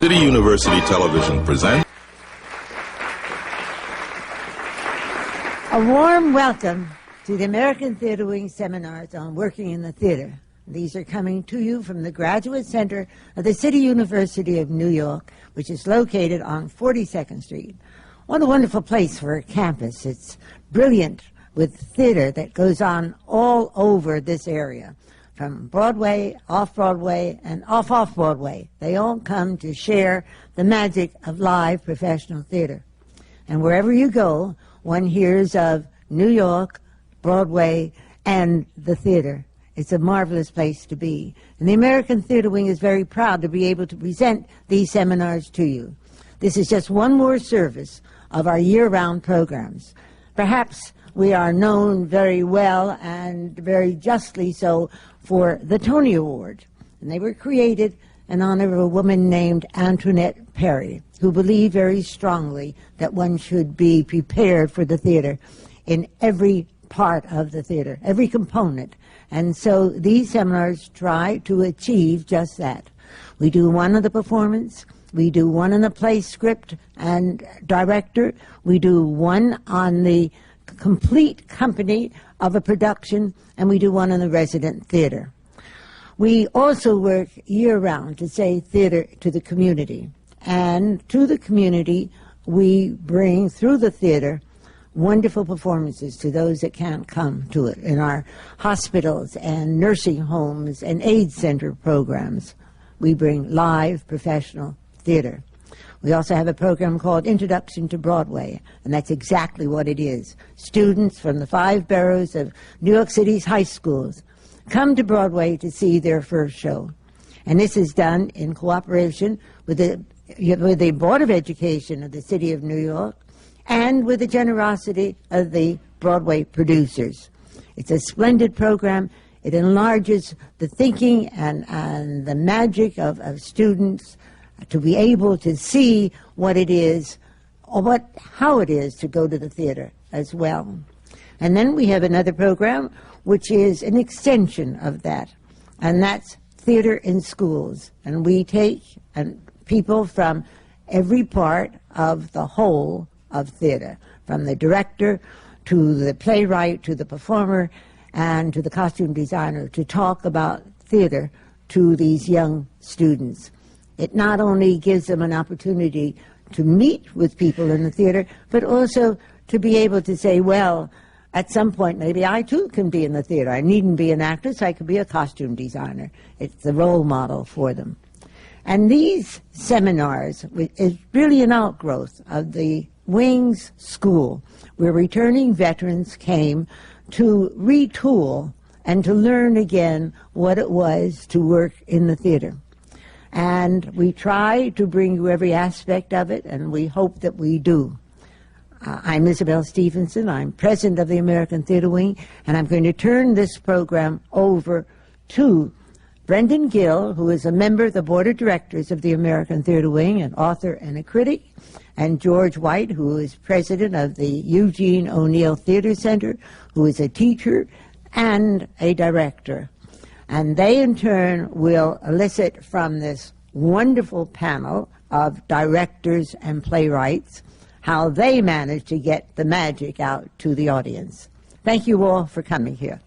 City University Television presents a warm welcome to the American Theatre Wing seminars on working in the theater. These are coming to you from the Graduate Center of the City University of New York, which is located on 42nd Street. What a wonderful place for a campus. It's brilliant with theater that goes on all over this area, from Broadway, off-Broadway, and off-Broadway. They all come to share the magic of live professional theater. And wherever you go, one hears of New York, Broadway, and the theater. It's a marvelous place to be. And the American Theatre Wing is very proud to be able to present these seminars to you. This is just one more service of our year-round programs. Perhaps we are known very well and very justly so for the Tony Award. And they were created in honor of a woman named Antoinette Perry, who believed very strongly that one should be prepared for the theater in every part of the theater, every component. And so these seminars try to achieve just that. We do one on the performance, we do one on the play script and director, we do one on the complete company of a production, and we do one on the resident theater. We also work year-round to say theater to the community. And to the community, we bring, through the theater, wonderful performances to those that can't come to it in our hospitals and nursing homes and AIDS center programs. We bring live professional theater. We also have a program called Introduction to Broadway, and that's exactly what it is. Students from the 5 boroughs of New York City's high schools come to Broadway to see their first show. And this is done in cooperation with the Board of Education of the City of New York, and with the generosity of the Broadway producers. It's a splendid program. It enlarges the thinking and the magic of students to be able to see what it is, or how it is to go to the theater as well. And then we have another program which is an extension of that, and that's Theater in Schools. And we take people from every part of the whole of theater, from the director to the playwright to the performer and to the costume designer, to talk about theater to these young students. It not only gives them an opportunity to meet with people in the theater, but also to be able to say, well, at some point maybe I too can be in the theater. I needn't be an actress, I could be a costume designer. It's the role model for them. And these seminars is really an outgrowth of the Wings School, where returning veterans came to retool and to learn again what it was to work in the theater. And we try to bring you every aspect of it, and we hope that we do. I'm Isabel Stevenson. I'm president of the American Theatre Wing, and I'm going to turn this program over to Brendan Gill, who is a member of the Board of Directors of the American Theatre Wing, an author and a critic, and George White, who is president of the Eugene O'Neill Theatre Center, who is a teacher and a director. And they, in turn, will elicit from this wonderful panel of directors and playwrights how they manage to get the magic out to the audience. Thank you all for coming here.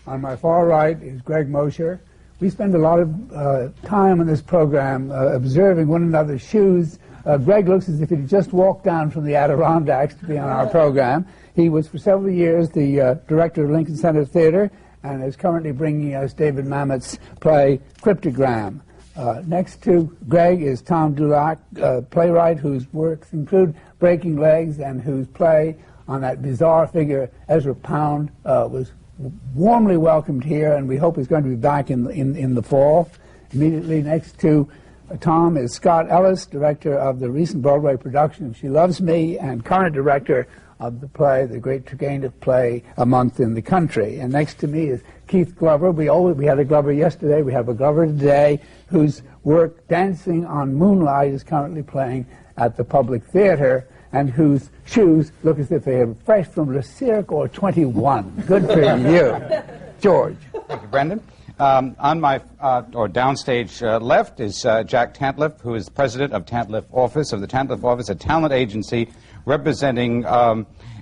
On my far right is Greg Mosher. We spend a lot of time on this program observing one another's shoes. Greg looks as if he just walked down from the Adirondacks to be on our program. He was for several years the director of Lincoln Center Theater and is currently bringing us David Mamet's play Cryptogram. Next to Greg is Tom Dulack, playwright whose works include Breaking Legs and whose play on that bizarre figure Ezra Pound was warmly welcomed here, and we hope he's going to be back in the fall. Immediately next to Tom is Scott Ellis, director of the recent Broadway production of She Loves Me, and current director of the play, the great Turgenev play, A Month in the Country. And next to me is Keith Glover. We had a Glover yesterday, we have a Glover today, whose work Dancing on Moonlight is currently playing at the Public Theater, and whose shoes look as if they are fresh from Le Cirque or 21. Good for you. George. Thank you, Brendan. On my, or downstage left is Jack Tantleff, who is president of Tantleff Office, of the Tantleff Office, a talent agency representing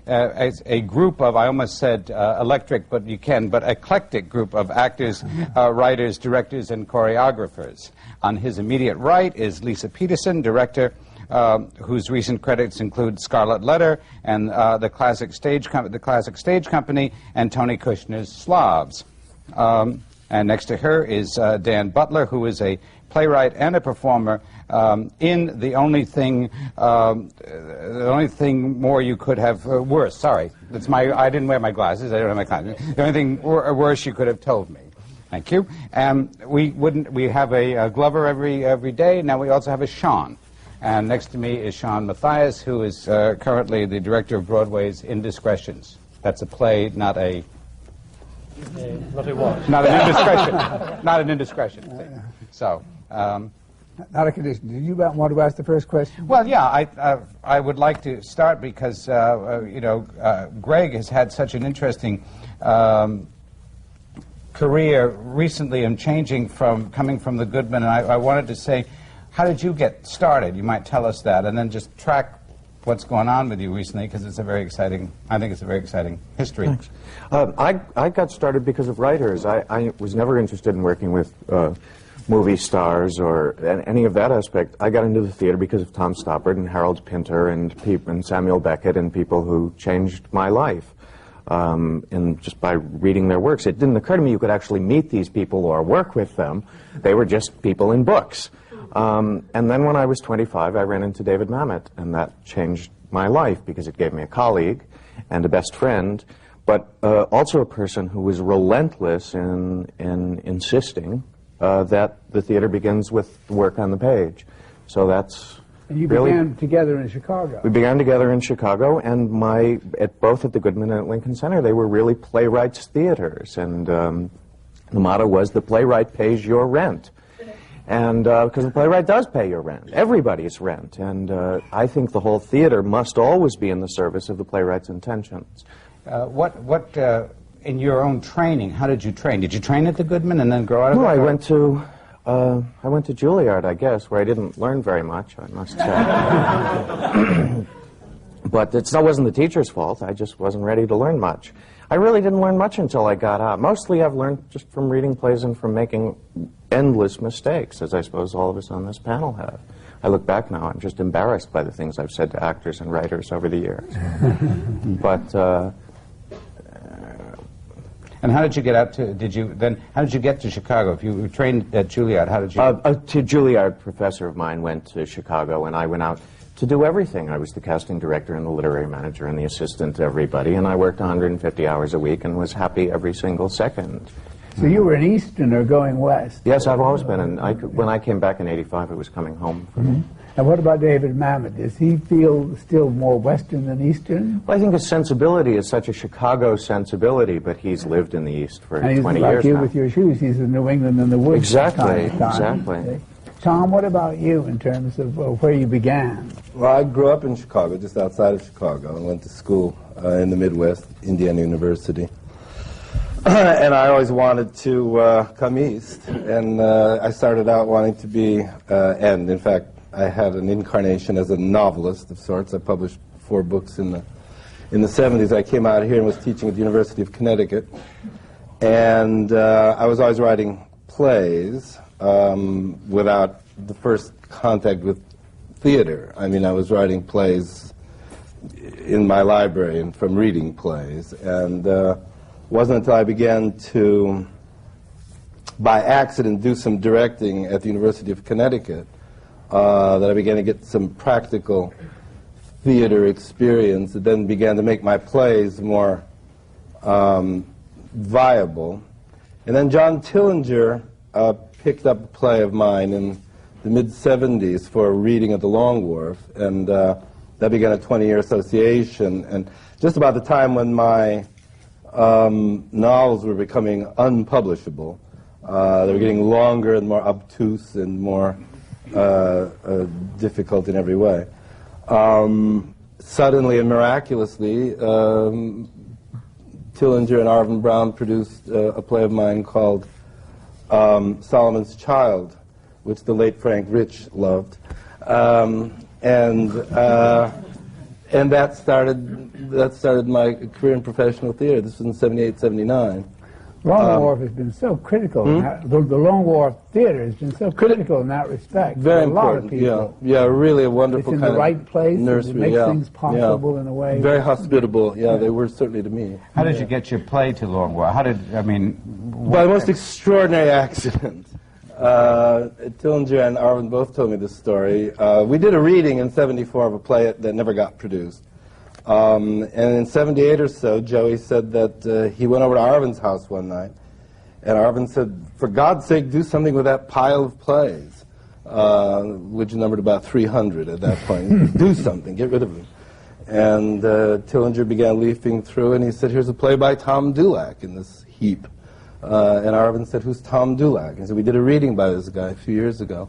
a group of, I almost said electric, but eclectic group of actors, writers, directors, and choreographers. On his immediate right is Lisa Peterson, director, whose recent credits include Scarlet Letter and the Classic Stage Company and Tony Kushner's Slavs. And next to her is Dan Butler, who is a playwright and a performer in the only thing more you could have worse. Sorry, that's I didn't wear my glasses. I don't have my glasses. The only thing worse you could have told me. Thank you. We have a Glover every day. Now we also have a Sean. And next to me is Sean Mathias, who is currently the director of Broadway's Indiscretions. That's a play, not a... Not a what? Not an indiscretion. Not an indiscretion thing. So... not a condition. Did you want to ask the first question? Well, yeah, I would like to start because, Greg has had such an interesting career recently and coming from the Goodman, and I wanted to say, how did you get started? You might tell us that, and then just track what's going on with you recently, because it's a very exciting, I think it's a very exciting history. Thanks. I got started because of writers. I was never interested in working with movie stars or any of that aspect. I got into the theater because of Tom Stoppard and Harold Pinter and Samuel Beckett and people who changed my life. And just by reading their works. It didn't occur to me you could actually meet these people or work with them. They were just people in books. And then when I was 25, I ran into David Mamet, and that changed my life because it gave me a colleague and a best friend, but also a person who was relentless in insisting that the theater begins with work on the page. So that's... And you really, began together in Chicago. We began together in Chicago, and both at the Goodman and at Lincoln Center, they were really Playwrights theaters, and the motto was, the playwright pays your rent. And because the playwright does pay your rent, everybody's rent, and I think the whole theater must always be in the service of the playwright's intentions. In your own training, how did you train? Did you train at the Goodman and then grow out of it? No, I went to Juilliard, I guess, where I didn't learn very much, I must say. But it still wasn't the teacher's fault. I just wasn't ready to learn much. I really didn't learn much until I got out. Mostly I've learned just from reading plays and from making endless mistakes, as I suppose all of us on this panel have. I look back now, I'm just embarrassed by the things I've said to actors and writers over the years. But... And how did you get out to, how did you get to Chicago? If you trained at Juilliard, how did you? To Juilliard, a professor of mine went to Chicago, and I went out to do everything. I was the casting director and the literary manager and the assistant to everybody, and I worked 150 hours a week and was happy every single second. So you were an Easterner going west? Yes, I've always been, and when I came back in '85, it was coming home for me. And what about David Mamet? Does he feel still more Western than Eastern? Well, I think his sensibility is such a Chicago sensibility, but he's lived in the East for 20 years now. And he's like you with your shoes. He's in New England in the woods. Exactly, exactly. Tom, what about you in terms of where you began? Well, I grew up in Chicago, just outside of Chicago, and went to school in the Midwest, Indiana University. And I always wanted to come east, and I started out wanting to be, and in fact, I had an incarnation as a novelist of sorts. I published 4 books in the 70s. I came out here and was teaching at the University of Connecticut, and I was always writing plays without the first contact with theater. I mean, I was writing plays in my library and from reading plays, and it wasn't until I began to, by accident, do some directing at the University of Connecticut that I began to get some practical theater experience that then began to make my plays more viable. And then John Tillinger picked up a play of mine in the mid-'70s for a reading at the Long Wharf, and that began a 20-year association. And just about the time when my novels were becoming unpublishable, they were getting longer and more obtuse and more difficult in every way. Suddenly and miraculously, Tillinger and Arvin Brown produced a play of mine called Solomon's Child, which the late Frank Rich loved. And that started my career in professional theater. This was in 78, 79. Long Wharf has been so critical. The Long Wharf Theater has been so critical in that respect. Very a lot important. Of people. Yeah, really a wonderful it's in kind the right place. Nursery. It makes things possible in a way. Very hospitable. Yeah, they were certainly to me. How did you get your play to Long Wharf? How did By the most extraordinary accident. Tillinger and Arvin both told me this story. We did a reading in '74 of a play that never got produced. And in '78 or so, Joey said that he went over to Arvin's house one night, and Arvin said, "For God's sake, do something with that pile of plays," which numbered about 300 at that point. Do something, get rid of them. And Tillinger began leafing through, and he said, "Here's a play by Tom Dulack in this heap." And Arvin said, "Who's Tom Dulack?" And so we did a reading by this guy a few years ago.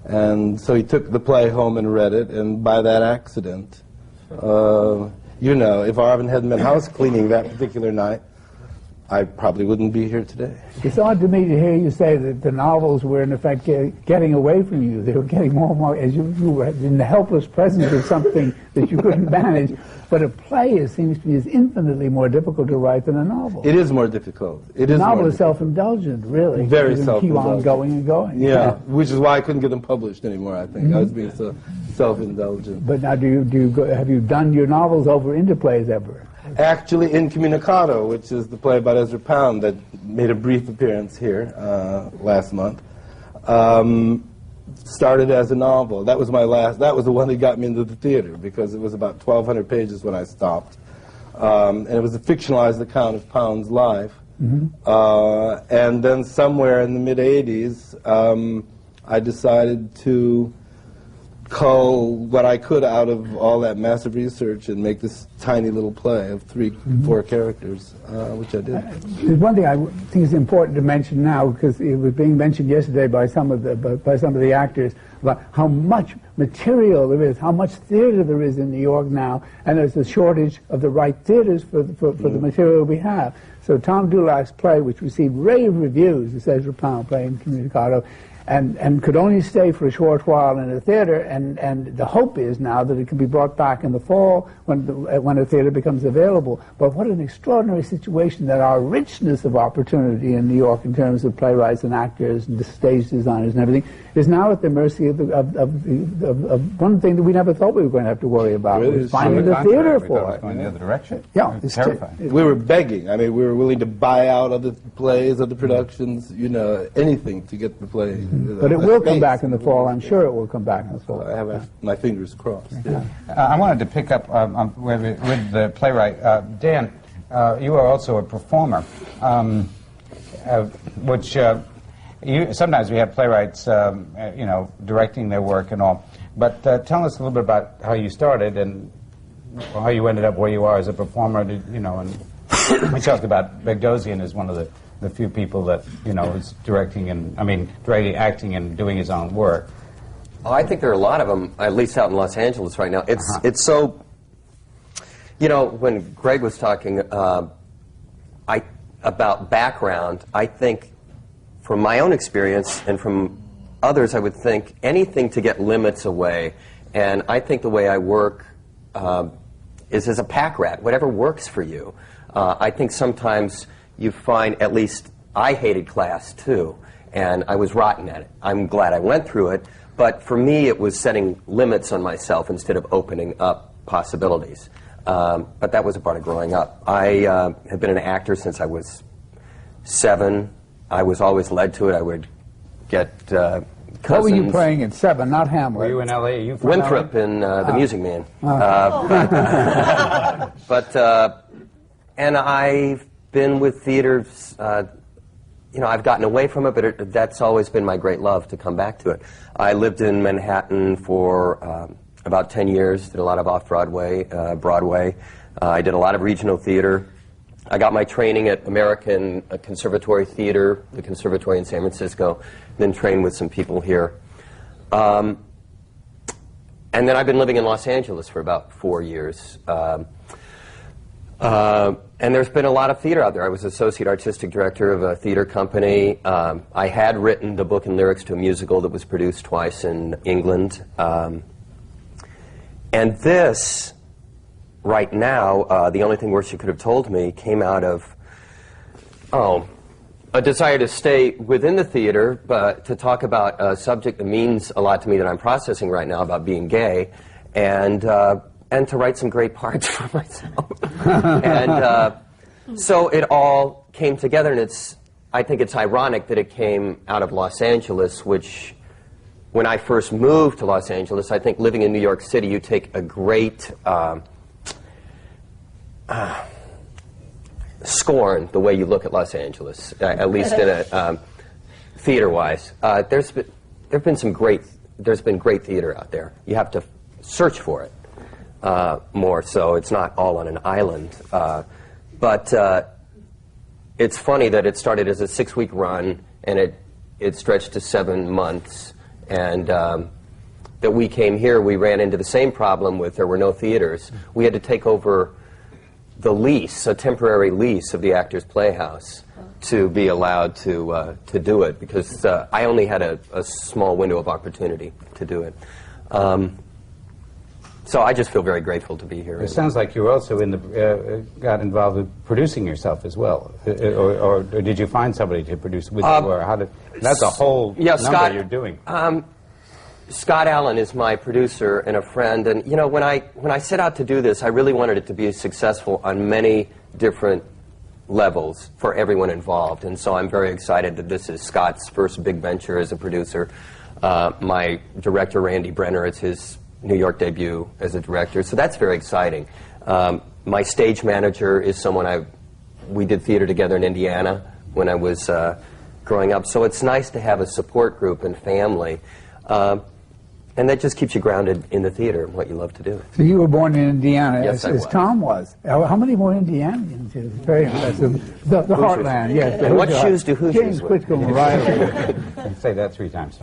And so he took the play home and read it, and by that accident, you know, if Arvin hadn't been house cleaning that particular night, I probably wouldn't be here today. It's odd to me to hear you say that the novels were, in effect, getting away from you. They were getting more and more, as you were in the helpless presence of something that you couldn't manage. But a play, it seems to me, is infinitely more difficult to write than a novel. It is more difficult. It is. The novel is self-indulgent, really. Very you self-indulgent. Keep on going and going. Yeah, which is why I couldn't get them published anymore, I think. I was being so self-indulgent. But now, have you done your novels over into plays ever? Actually, Incommunicado, which is the play about Ezra Pound that made a brief appearance here last month, started as a novel. That was my last. That was the one that got me into the theater because it was about 1,200 pages when I stopped, and it was a fictionalized account of Pound's life. And then somewhere in the mid '80s, I decided to cull what I could out of all that massive research and make this tiny little play of 4 characters, which I did. There's one thing I think is important to mention now, because it was being mentioned yesterday by some of the actors about how much material there is, how much theater there is in New York now, and there's a shortage of the right theaters for the material we have. So Tom Dulack's play, which received rave reviews, the Ezra Pound play Incommunicado, and could only stay for a short while in a theater, and the hope is now that it can be brought back in the fall when a theater becomes available. But what an extraordinary situation that our richness of opportunity in New York in terms of playwrights and actors and stage designers and everything is now at the mercy of one thing that we never thought we were going to have to worry about, Really? was finding the theater we for thought it was it. going the other direction. Yeah, It's terrifying. We were begging. I mean, we were willing to buy out other plays, other productions, you know, anything to get the play. But it will come back in the fall. I'm sure it will come back in the fall. I have my fingers crossed. Yeah. I wanted to pick up with the playwright. Dan, you are also a performer, which sometimes we have playwrights, you know, directing their work and all. But tell us a little bit about how you started and how you ended up where you are as a performer, you know. And we talked about Bogdosian as one of the few people that, you know, is directing, acting and doing his own work. Oh, I think there are a lot of them, at least out in Los Angeles right now. It's so, you know, when Greg was talking about background, I think from my own experience and from others, I would think anything to get limits away. And I think the way I work is as a pack rat, whatever works for you. I think sometimes you find, at least I hated class too, and I was rotten at it. I'm glad I went through it, but for me it was setting limits on myself instead of opening up possibilities. But that was a part of growing up. I have been an actor since I was 7. I was always led to it. I would get cousins. What were you playing at 7, not Hamlet? Were you in L.A.? Are you from Winthrop LA? in The Music Man. And I've been with theaters, you know, I've gotten away from it, but that's always been my great love, to come back to it. I lived in Manhattan for about 10 years, did a lot of off-Broadway, Broadway. I did a lot of regional theater. I got my training at American Conservatory Theater, the conservatory in San Francisco, then trained with some people here. And then I've been living in Los Angeles for about 4 years. And there's been a lot of theater out there. I was associate artistic director of a theater company. I had written the book and lyrics to a musical that was produced twice in England. And this, right now, The Only Thing Worse You Could Have Told Me, came out of, a desire to stay within the theater, but to talk about a subject that means a lot to me that I'm processing right now about being gay, and to write some great parts for myself. And so it all came together, and I think it's ironic that it came out of Los Angeles, which, when I first moved to Los Angeles, I think living in New York City, you take a great scorn the way you look at Los Angeles, at least in a theater-wise. There's been great theater out there. You have to search for it more, so it's not all on an island. But it's funny that it started as a 6-week run, and it stretched to 7 months, and that we came here, we ran into the same problem with there were no theaters. We had to take over the lease, a temporary lease of the Actors Playhouse, to be allowed to do it, because I only had a small window of opportunity to do it. So I just feel very grateful to be here. It sounds like you also got involved with producing yourself as well, or did you find somebody to produce with you, or how did? That's a whole number Scott, you're doing. Scott Allen is my producer and a friend, and you know, when I set out to do this, I really wanted it to be successful on many different levels for everyone involved, and so I'm very excited that this is Scott's first big venture as a producer. My director, Randy Brenner, it's his New York debut as a director, so that's very exciting. My stage manager is someone we did theater together in Indiana when I was growing up, so it's nice to have a support group and family. And that just keeps you grounded in the theater and what you love to do. So you were born in Indiana, yes, as Tom was. How many more Indianians? It's very impressive. The heartland, yes. And what shoes do Hoosiers wear? James Whitcomb Riley. You say that 3 times.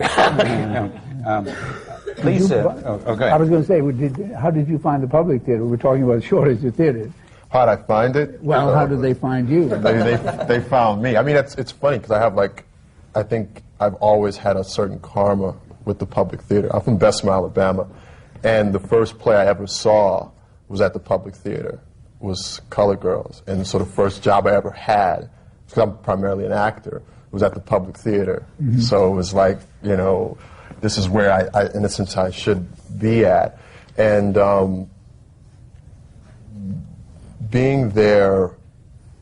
Lisa, okay. I was going to say, how did you find the public theater? We're talking about shortage of theaters. How did I find it? Well, how did they find you? They found me. I mean, it's funny because I think I've always had a certain karma with the public theater. I'm from Bessemer, Alabama, and the first play I ever saw was at the public theater, was Colored Girls, and so the first job I ever had, because I'm primarily an actor, was at the public theater. Mm-hmm. So it was like, you know, this is where I in a sense, I should be at. And being there,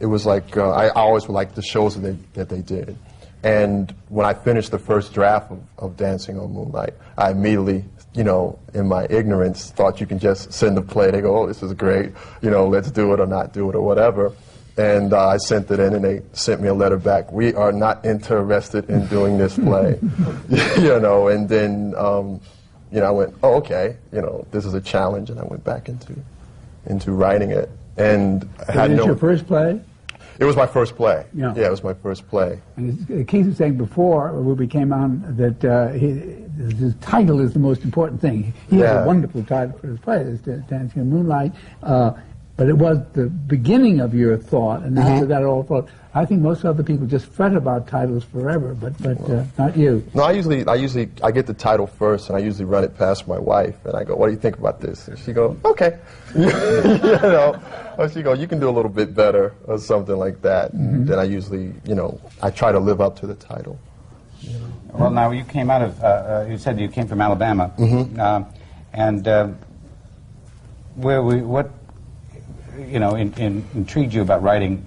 it was like, I always liked the shows that they did. And when I finished the first draft of Dancing on Moonlight, I immediately, you know, in my ignorance, thought you can just send the play. They go, oh, this is great, you know, let's do it or not do it or whatever. And I sent it in, and they sent me a letter back. We are not interested in doing this play, you know. And then, you know, I went, oh, okay, you know, this is a challenge, and I went back into writing it. And I had your first play? It was my first play. Yeah, it was my first play. And Keith was saying before, when we came on, that his title is the most important thing. He has a wonderful title for his play, it's Dancing on Moonlight. But it was the beginning of your thought, and after that, all thought. I think most other people just fret about titles forever, but not you. No, I get the title first, and I usually run it past my wife, and I go, "What do you think about this?" And she goes, "Okay," you know. Or she goes, "You can do a little bit better," or something like that. And then I usually, you know, I try to live up to the title. You know? Well, now you came out of. You said you came from Alabama, and what? You know, intrigued you about writing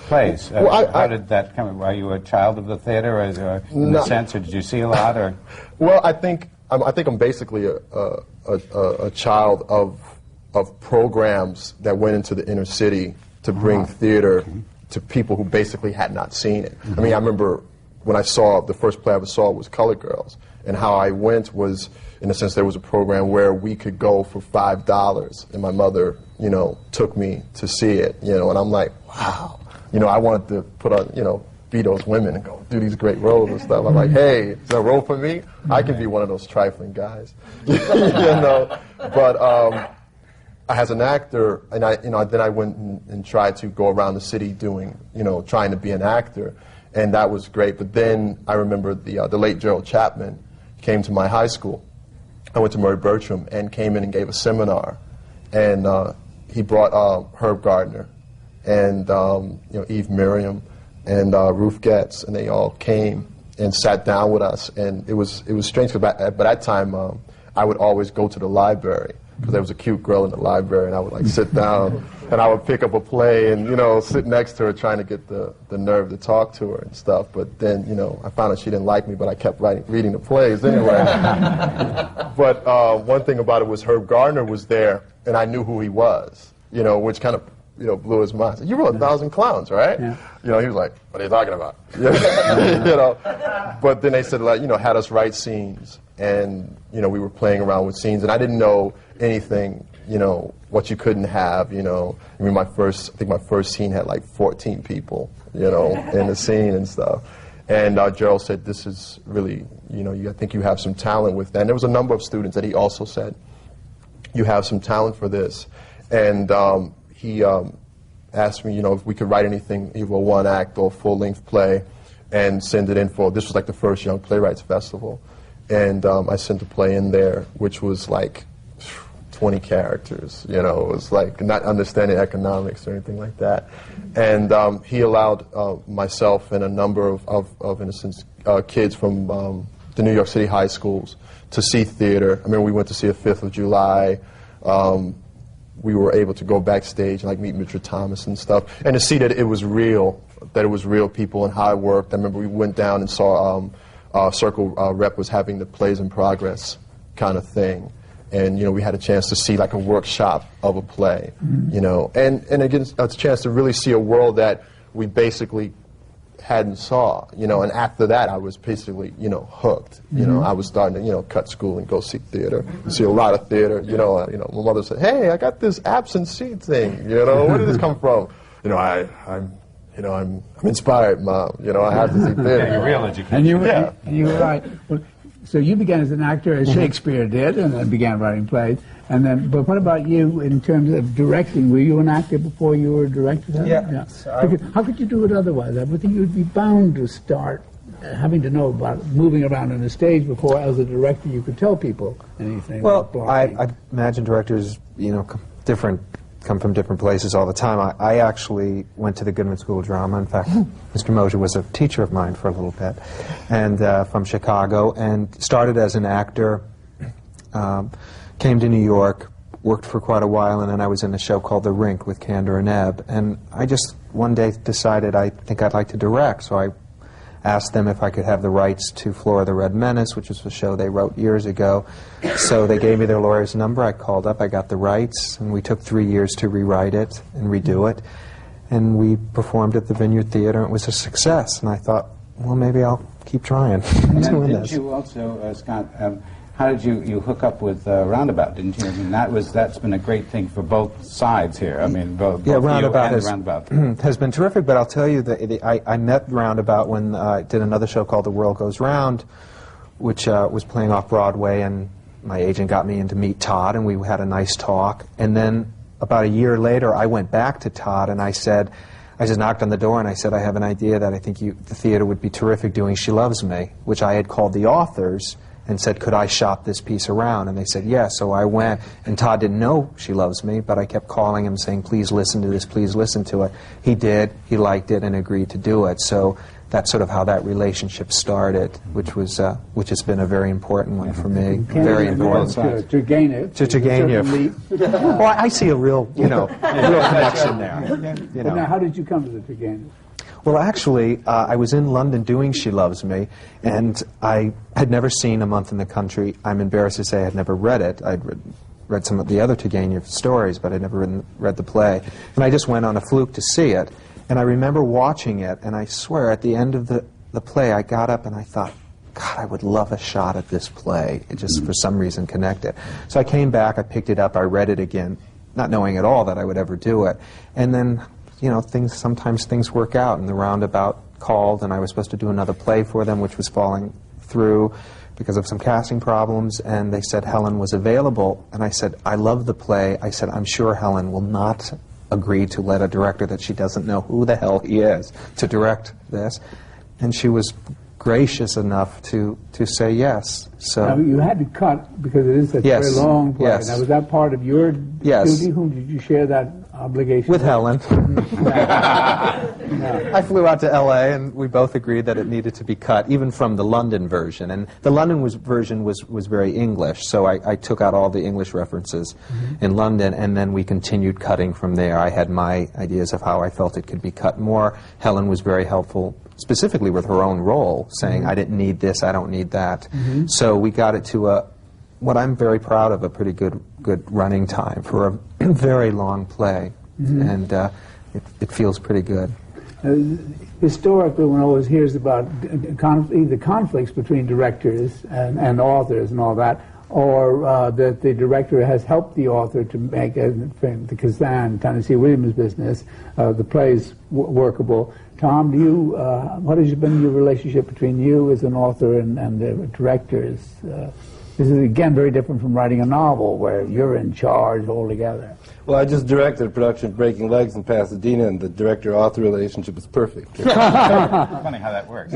plays? How did that come? Were you a child of the theater, or in the sense, or did you see a lot? Or well, I think I'm basically a child of programs that went into the inner city to bring theater to people who basically had not seen it. I mean, I remember when I saw the first play I ever saw was Colored Girls, and how I went was, in a sense, there was a program where we could go for $5, and my mother, you know, took me to see it, you know, and I'm like, wow, you know, I wanted to put on, you know, be those women and go do these great roles and stuff. I'm like, hey, is there a role for me? I can be one of those trifling guys, you know. But as an actor, and then I went and tried to go around the city doing, trying to be an actor, and that was great. But then I remember the late Gerald Chapman came to my high school. I went to Murray Bertram and came in and gave a seminar, and he brought Herb Gardner and Eve Miriam and Ruth Getz, and they all came and sat down with us, and it was strange because by that time I would always go to the library because there was a cute girl in the library, and I would like sit down and I would pick up a play and sit next to her trying to get the nerve to talk to her and stuff. But then I found out she didn't like me, but I kept reading the plays anyway. But one thing about it was Herb Gardner was there, and I knew who he was, which kind of blew his mind. I said, "You wrote 1,000 Clowns, right?" Yeah. He was like, "What are you talking about?" But then they said, had us write scenes, and we were playing around with scenes, and I didn't know anything, what you couldn't have, I mean, my first scene had like 14 people, in the scene and stuff. And Gerald said, "This is really, I think you have some talent with that." And there was a number of students that he also said, "You have some talent for this." And he asked me, if we could write anything, either a one-act or a full-length play, and send it in for, this was like the first Young Playwrights Festival. And I sent a play in there, which was like 20 characters, it was like not understanding economics or anything like that. And he allowed myself and a number of in a sense, kids from the New York City high schools to see theater. I remember we went to see A 5th of July. We were able to go backstage and like meet Mitchell Thomas and stuff, and to see that it was real people and how it worked. I remember we went down and saw Circle Rep was having the plays in progress kind of thing. And, we had a chance to see like a workshop of a play, and again, a chance to really see a world that we basically hadn't saw, and after that I was basically, hooked. I was starting to, cut school and go see theater, see a lot of theater. My mother said, "Hey, I got this absent seat thing. Where did this come from?" I'm inspired, Mom. I have to see theater. Your real education. And you were right. Well, so you began as an actor, as Shakespeare did, and then began writing plays. And then, but what about you in terms of directing? Were you an actor before you were a director? Yeah. How could you do it otherwise? I would think you would be bound to start having to know about moving around on the stage before, as a director, you could tell people anything. Well, I imagine directors, come from different places all the time. I actually went to the Goodman School of Drama. In fact, Mr. Mosher was a teacher of mine for a little bit, and from Chicago, and started as an actor, came to New York, worked for quite a while, and then I was in a show called The Rink with Candor and Ebb, and I just one day decided I think I'd like to direct, so I asked them if I could have the rights to Flora the Red Menace, which was a show they wrote years ago. So they gave me their lawyer's number. I called up, I got the rights, and we took 3 years to rewrite it and redo it. And we performed at the Vineyard Theater, and it was a success. And I thought, well, maybe I'll keep trying doing didn't this. you also, Scott, how did you hook up with Roundabout, didn't you? I mean, that's been a great thing for both sides here. I mean, both Roundabout, you and Roundabout has been terrific, but I'll tell you that I met Roundabout when I did another show called The World Goes Round, which was playing off Broadway, and my agent got me in to meet Todd, and we had a nice talk. And then about a year later, I went back to Todd, and I just knocked on the door, and I said, "I have an idea that I think the theater would be terrific doing She Loves Me," which I had called the authors and said, "Could I shop this piece around?" And they said, "Yes." So I went, and Todd didn't know She Loves Me, but I kept calling him saying, "Please listen to this, please listen to it." He did, he liked it, and agreed to do it. So that's sort of how that relationship started, which has been a very important one for me. Very important. To gain it. To gain you. Well, I see a real, real connection there. Now, how did you come to the Turgenev? Well, actually, I was in London doing She Loves Me, and I had never seen A Month in the Country. I'm embarrassed to say I had never read it. I'd read some of the other Turgenev stories, but I'd never read the play. And I just went on a fluke to see it. And I remember watching it, and I swear, at the end of the play, I got up and I thought, God, I would love a shot at this play. It just, for some reason, connected. So I came back, I picked it up, I read it again, not knowing at all that I would ever do it. And then, sometimes things work out, and the Roundabout called, and I was supposed to do another play for them, which was falling through because of some casting problems, and they said Helen was available, and I said, I love the play. I said, I'm sure Helen will not agree to let a director that she doesn't know who the hell he is to direct this. And she was gracious enough to say yes. So now, you had to cut because it is a yes. very long play. Yes. Now, was that part of your yes. duty? Whom did you share that obligation with? Helen. I flew out to LA and we both agreed that it needed to be cut, even from the London version. And the London version was very English, so I took out all the English references in London, and then we continued cutting from there. I had my ideas of how I felt it could be cut more. Helen was very helpful, specifically with her own role, saying, I didn't need this, I don't need that. So we got it to what I'm very proud of, a pretty good running time for a very long play. And it feels pretty good. Historically, one always hears about either conflicts between directors and authors and all that, or that the director has helped the author to make the Kazan, Tennessee Williams business, the plays workable. Tom, do you, what has been your relationship between you as an author and the directors? This is, again, very different from writing a novel, where you're in charge altogether. Well, I just directed a production of Breaking Legs in Pasadena, and the director-author relationship was perfect. Funny how that works.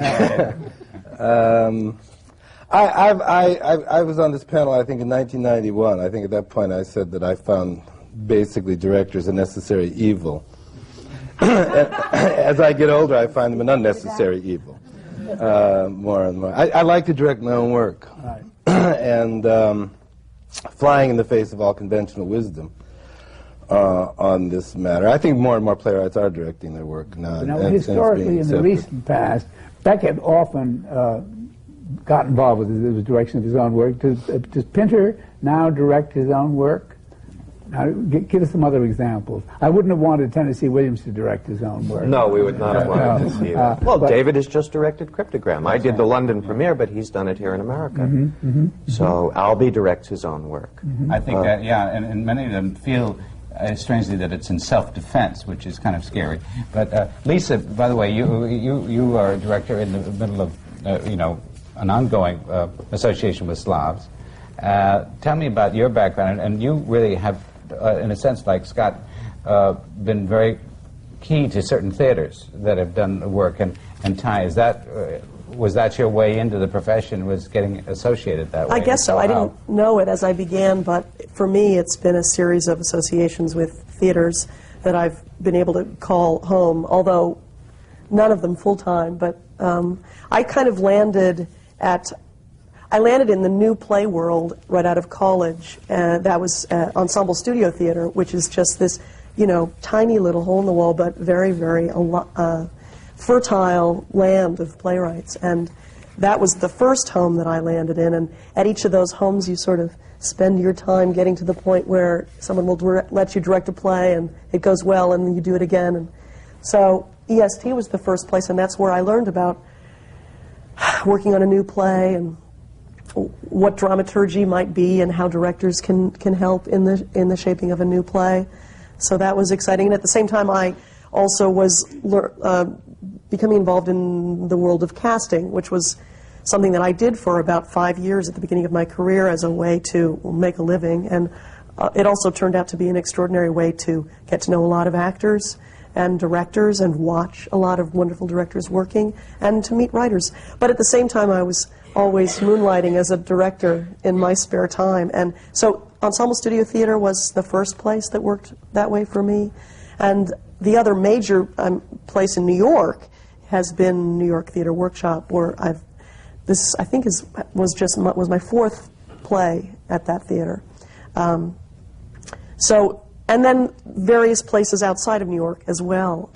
I was on this panel, I think, in 1991. I think at that point I said that I found basically directors a necessary evil. As I get older, I find them an unnecessary evil, more and more. I like to direct my own work, right. And flying in the face of all conventional wisdom on this matter. I think more and more playwrights are directing their work now. Now, historically, in the recent past, Beckett often got involved with the direction of his own work. Does Pinter now direct his own work? Now, give us some other examples. I wouldn't have wanted Tennessee Williams to direct his own work. No, we would not have wanted to see that. Well, David has just directed Cryptogram. I did the London premiere, but he's done it here in America. So Albee directs his own work. I think that, yeah, and many of them feel strangely that it's in self-defense, which is kind of scary. But Lisa, by the way, you are a director in the middle of, you know, an ongoing association with Slavs. Tell me about your background, and you really have, in a sense, like Scott, been very key to certain theaters that have done work, and Ty, is that, was that your way into the profession, was getting associated that way? I guess so. I didn't know it as I began, but for me it's been a series of associations with theaters that I've been able to call home, although none of them full-time. But I kind of landed in the new play world right out of college. That was Ensemble Studio Theater, which is just this, you know, tiny little hole in the wall, but very, very fertile land of playwrights. And that was the first home that I landed in. And at each of those homes, you sort of spend your time getting to the point where someone will let you direct a play, and it goes well, and you do it again. And so EST was the first place, and that's where I learned about working on a new play and what dramaturgy might be and how directors can help in the shaping of a new play. So that was exciting. And at the same time, I also was becoming involved in the world of casting, which was something that I did for about 5 years at the beginning of my career as a way to make a living. And it also turned out to be an extraordinary way to get to know a lot of actors and directors and watch a lot of wonderful directors working and to meet writers. But at the same time, I was always moonlighting as a director in my spare time. And so Ensemble Studio Theater was the first place that worked that way for me. And the other major place in New York has been New York Theater Workshop, where this I think was my fourth play at that theater. And then various places outside of New York as well.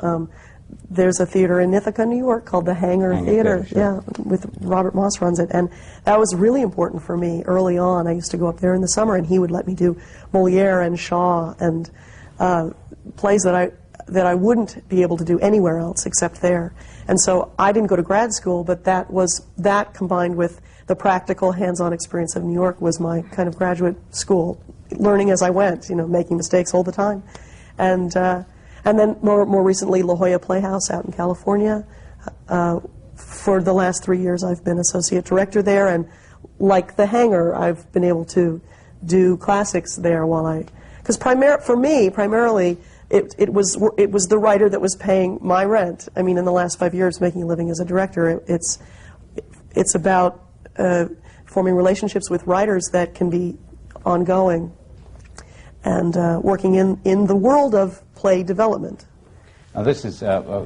There's a theater in Ithaca, New York called the Hangar Theater, sure. Yeah, with Robert Moss runs it, and that was really important for me early on. I used to go up there in the summer, and he would let me do Moliere and Shaw and plays that I wouldn't be able to do anywhere else except there. And so I didn't go to grad school, but that combined with the practical, hands-on experience of New York was my kind of graduate school, learning as I went, you know, making mistakes all the time. And then more recently, La Jolla Playhouse out in California, for the last 3 years, I've been associate director there, and like The Hangar, I've been able to do classics there while because for me, primarily, it was the writer that was paying my rent. I mean, in the last 5 years, making a living as a director, it's about forming relationships with writers that can be ongoing, and working in the world of play development. Now, this is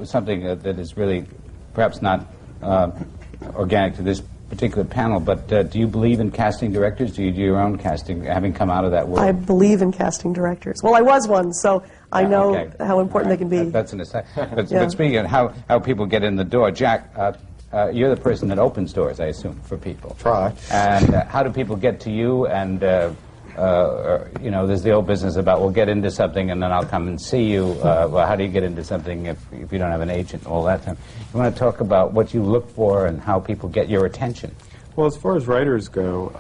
something that is really perhaps not organic to this particular panel, but do you believe in casting directors? Do you do your own casting, having come out of that world? I believe in casting directors. Well, I was one, so I know how important they can be. That's an aside. But speaking of how people get in the door, Jack, you're the person that opens doors, I assume, for people. Try. And how do people get to you? And you know, there's the old business about, we'll get into something and then I'll come and see you. Well, how do you get into something if you don't have an agent, all that time? You want to talk about what you look for and how people get your attention? Well, as far as writers go,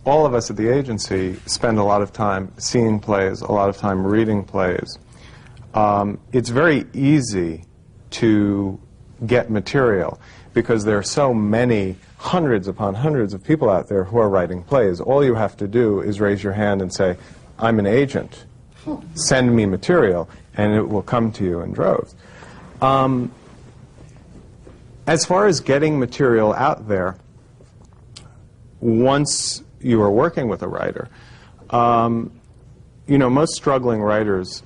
all of us at the agency spend a lot of time seeing plays, a lot of time reading plays. It's very easy to get material because there are so many hundreds upon hundreds of people out there who are writing plays. All you have to do is raise your hand and say, I'm an agent, send me material, and it will come to you in droves. As far as getting material out there, once you are working with a writer, you know, most struggling writers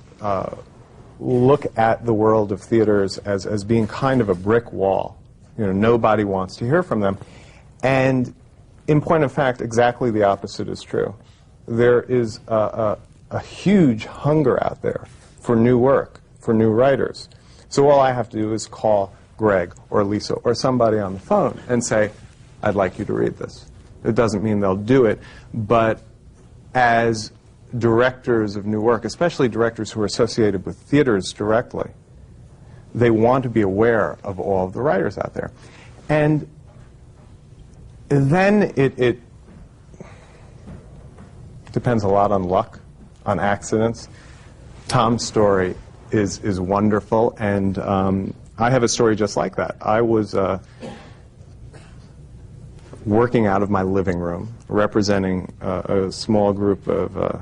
look at the world of theaters as being kind of a brick wall. You know, nobody wants to hear from them. And in point of fact, exactly the opposite is true. There is a huge hunger out there for new work, for new writers. So all I have to do is call Greg or Lisa or somebody on the phone and say, I'd like you to read this. It doesn't mean they'll do it, but as directors of new work, especially directors who are associated with theaters directly, they want to be aware of all of the writers out there. And then it depends a lot on luck, on accidents. Tom's story is wonderful, and I have a story just like that. I was working out of my living room, representing a small group of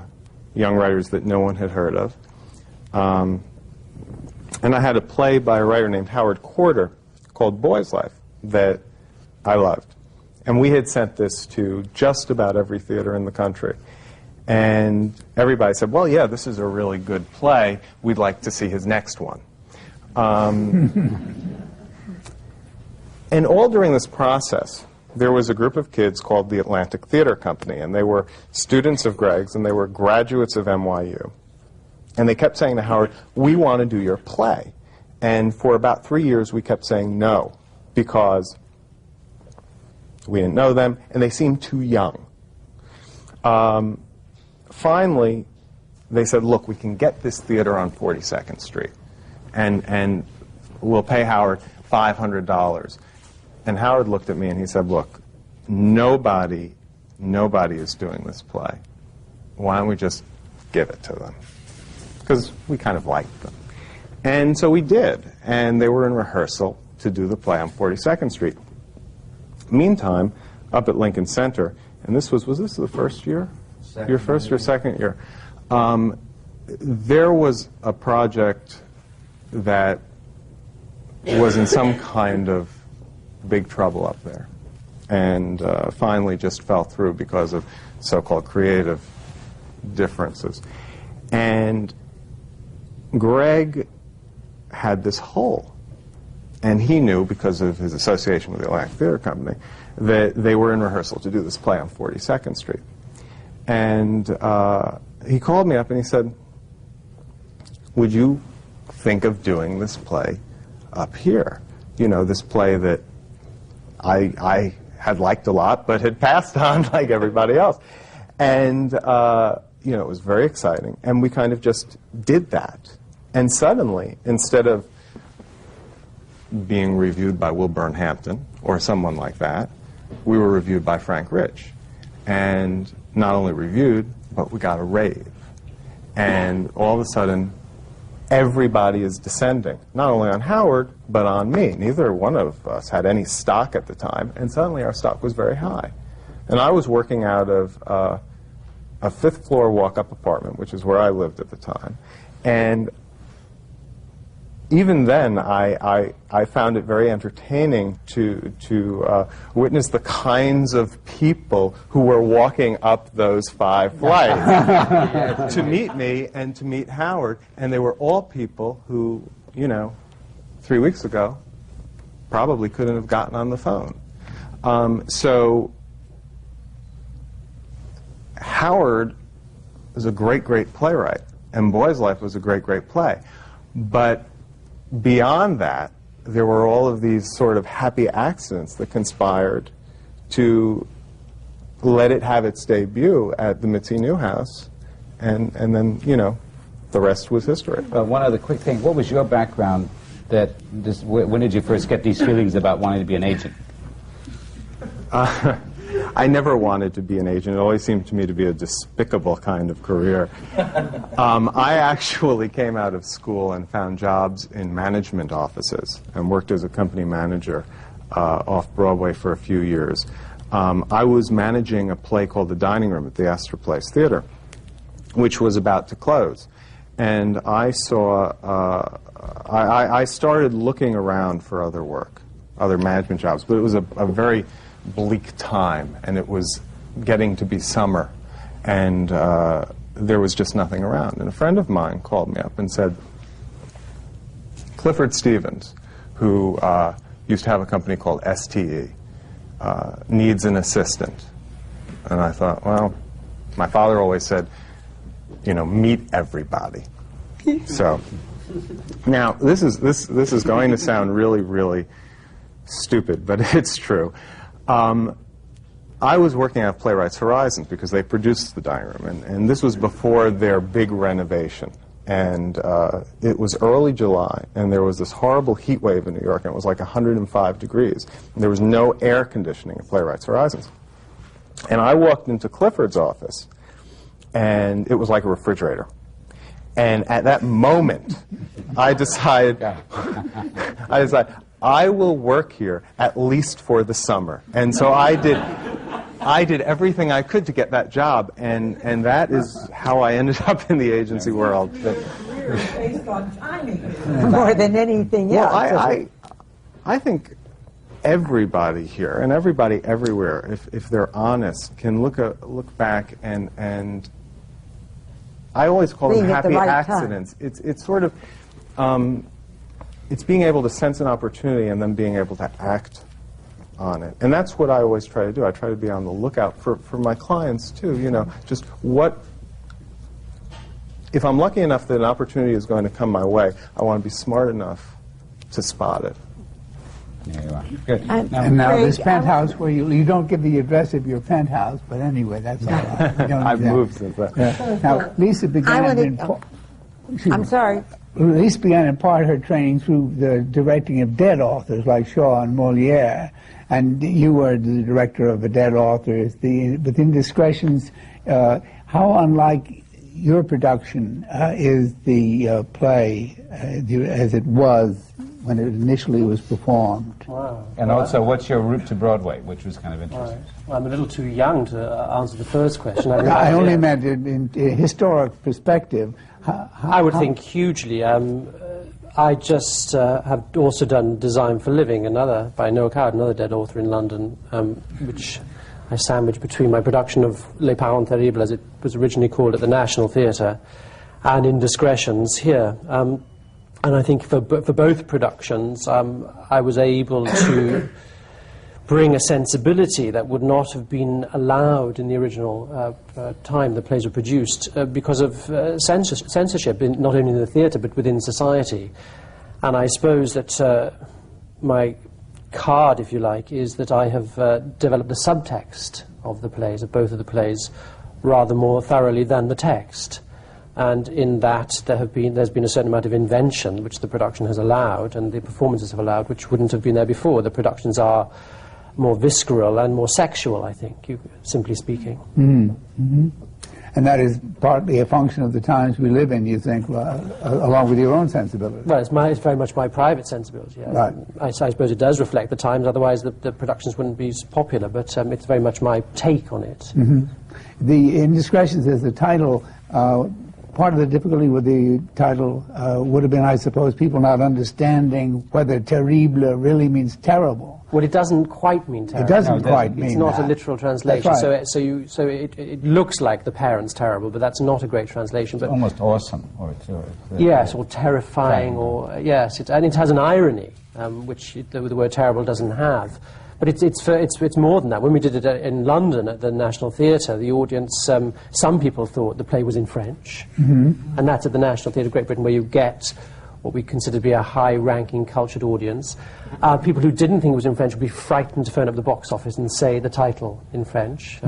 young writers that no one had heard of. And I had a play by a writer named Howard Quarter called Boy's Life that I loved. And we had sent this to just about every theater in the country. And everybody said, well, yeah, this is a really good play. We'd like to see his next one. And all during this process, there was a group of kids called the Atlantic Theater Company, and they were students of Greg's, and they were graduates of NYU. And they kept saying to Howard, we want to do your play. And for about 3 years, we kept saying no, because we didn't know them, and they seemed too young. Finally, they said, look, we can get this theater on 42nd Street, and we'll pay Howard $500. And Howard looked at me and he said, look, nobody is doing this play. Why don't we just give it to them? Because we kind of liked them. And so we did, and they were in rehearsal to do the play on 42nd Street. Meantime, up at Lincoln Center, and this was this the first year? Your first or second year? There was a project that was in some kind of big trouble up there, and finally just fell through because of so-called creative differences. And Greg had this hole, and he knew, because of his association with the Atlantic Theater Company, that they were in rehearsal to do this play on 42nd Street. And he called me up and he said, would you think of doing this play up here? You know, this play that I had liked a lot, but had passed on like everybody else. And, you know, it was very exciting. And we kind of just did that. And suddenly, instead of being reviewed by Wilburn Hampton or someone like that, we were reviewed by Frank Rich. And not only reviewed, but we got a rave. And all of a sudden, everybody is descending, not only on Howard, but on me. Neither one of us had any stock at the time, and suddenly our stock was very high. And I was working out of a fifth-floor walk-up apartment, which is where I lived at the time. And even then, I found it very entertaining to witness the kinds of people who were walking up those 5 flights to meet me and to meet Howard. And they were all people who, 3 weeks ago, probably couldn't have gotten on the phone. So Howard was a great, great playwright, and Boy's Life was a great, great play. But beyond that, there were all of these sort of happy accidents that conspired to let it have its debut at the Mitzi Newhouse, and then, the rest was history. Well, one other quick thing. What was your background when did you first get these feelings about wanting to be an agent? I never wanted to be an agent. It always seemed to me to be a despicable kind of career. I actually came out of school and found jobs in management offices and worked as a company manager off-Broadway for a few years. I was managing a play called The Dining Room at the Astor Place Theater, which was about to close. And I saw, I started looking around for other work, other management jobs, but it was a very bleak time, and it was getting to be summer, and there was just nothing around. And a friend of mine called me up and said, Clifford Stevens, who used to have a company called STE, needs an assistant. And I thought, well, my father always said, meet everybody. So now this is going to sound really, really stupid, but it's true. I was working at Playwrights Horizons because they produced The Dining Room, and this was before their big renovation. And it was early July, and there was this horrible heat wave in New York, and it was like 105 degrees. And there was no air conditioning at Playwrights Horizons. And I walked into Clifford's office, and it was like a refrigerator. And at that moment, I decided, I will work here at least for the summer. And so I did everything I could to get that job, and that is how I ended up in the agency world. Based on timing more than anything else. Well, I think everybody here and everybody everywhere, if they're honest, can look back and I always call them happy accidents. It's sort of it's being able to sense an opportunity and then being able to act on it. And that's what I always try to do. I try to be on the lookout for my clients, too. Just what... If I'm lucky enough that an opportunity is going to come my way, I want to be smart enough to spot it. There you are. Good. And now this penthouse where you don't give the address of your penthouse, but anyway, that's all right. I've moved since then. Yeah. Now, Lisa began I'm sorry. Lisa began in part her training through the directing of dead authors like Shaw and Moliere, and you were the director of a dead author. With Indiscretions, how unlike your production is the play as it was when it initially was performed? Wow. And also, what's your route to Broadway, which was kind of interesting? Right. Well, I'm a little too young to answer the first question. I only meant in historic perspective. I would think hugely. I just have also done Design for Living, by Noah Coward, another dead author in London, which I sandwiched between my production of Les Parents Terribles, as it was originally called at the National Theatre, and Indiscretions here. And I think for both productions, I was able to bring a sensibility that would not have been allowed in the original time the plays were produced because of censorship, not only in the theatre but within society. And I suppose that my card, if you like, is that I have developed the subtext of the plays, of both of the plays, rather more thoroughly than the text. And in that, there's been a certain amount of invention which the production has allowed, and the performances have allowed, which wouldn't have been there before. The productions are more visceral and more sexual, I think, simply speaking. Mm-hmm. And that is partly a function of the times we live in, you think, along with your own sensibility. Well, it's very much my private sensibility. Right. I suppose it does reflect the times, otherwise the productions wouldn't be as popular, but it's very much my take on it. Mm-hmm. The Indiscretions as the title, part of the difficulty with the title would have been, I suppose, people not understanding whether terrible really means terrible. Well, it doesn't quite mean terrible. It doesn't quite mean It's not that. a literal translation. That's right. So it looks like the parent's terrible, but that's not a great translation. But Almost awesome. yes, or terrifying, or yes, and it has an irony, which the word terrible doesn't have. But it's more than that. When we did it in London at the National Theatre, the audience, some people thought the play was in French, and that's at the National Theatre of Great Britain, where you get what we consider to be a high-ranking, cultured audience. People who didn't think it was in French would be frightened to phone up the box office and say the title in French,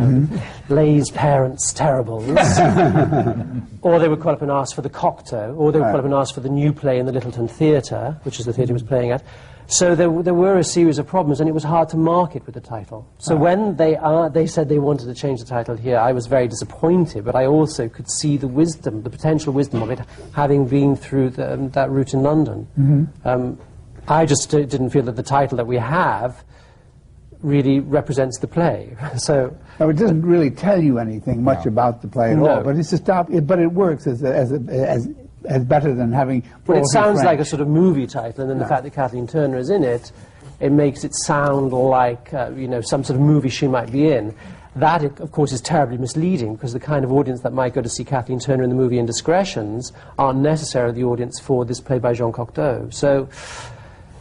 Lay's Parents' Terribles. Or they would call up and ask for the Cocteau, or they would call up and ask for the new play in the Littleton Theatre, which is the theatre he was playing at. So there were a series of problems, and it was hard to market with the title. So when they said they wanted to change the title here, I was very disappointed, but I also could see the wisdom, the potential wisdom of it, having been through that route in London. I just didn't feel that the title that we have really represents the play. So no, it doesn't really tell you anything much about the play at all, but it's but it works as better than having. But it sounds like a sort of movie title, and then the fact that Kathleen Turner is in it, it makes it sound like some sort of movie she might be in. That, of course, is terribly misleading, because the kind of audience that might go to see Kathleen Turner in the movie Indiscretions aren't necessarily the audience for this play by Jean Cocteau. So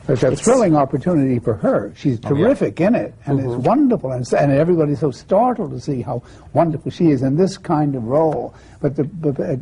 it's a thrilling opportunity for her. She's terrific in it, and it's wonderful, and everybody's so startled to see how wonderful she is in this kind of role. But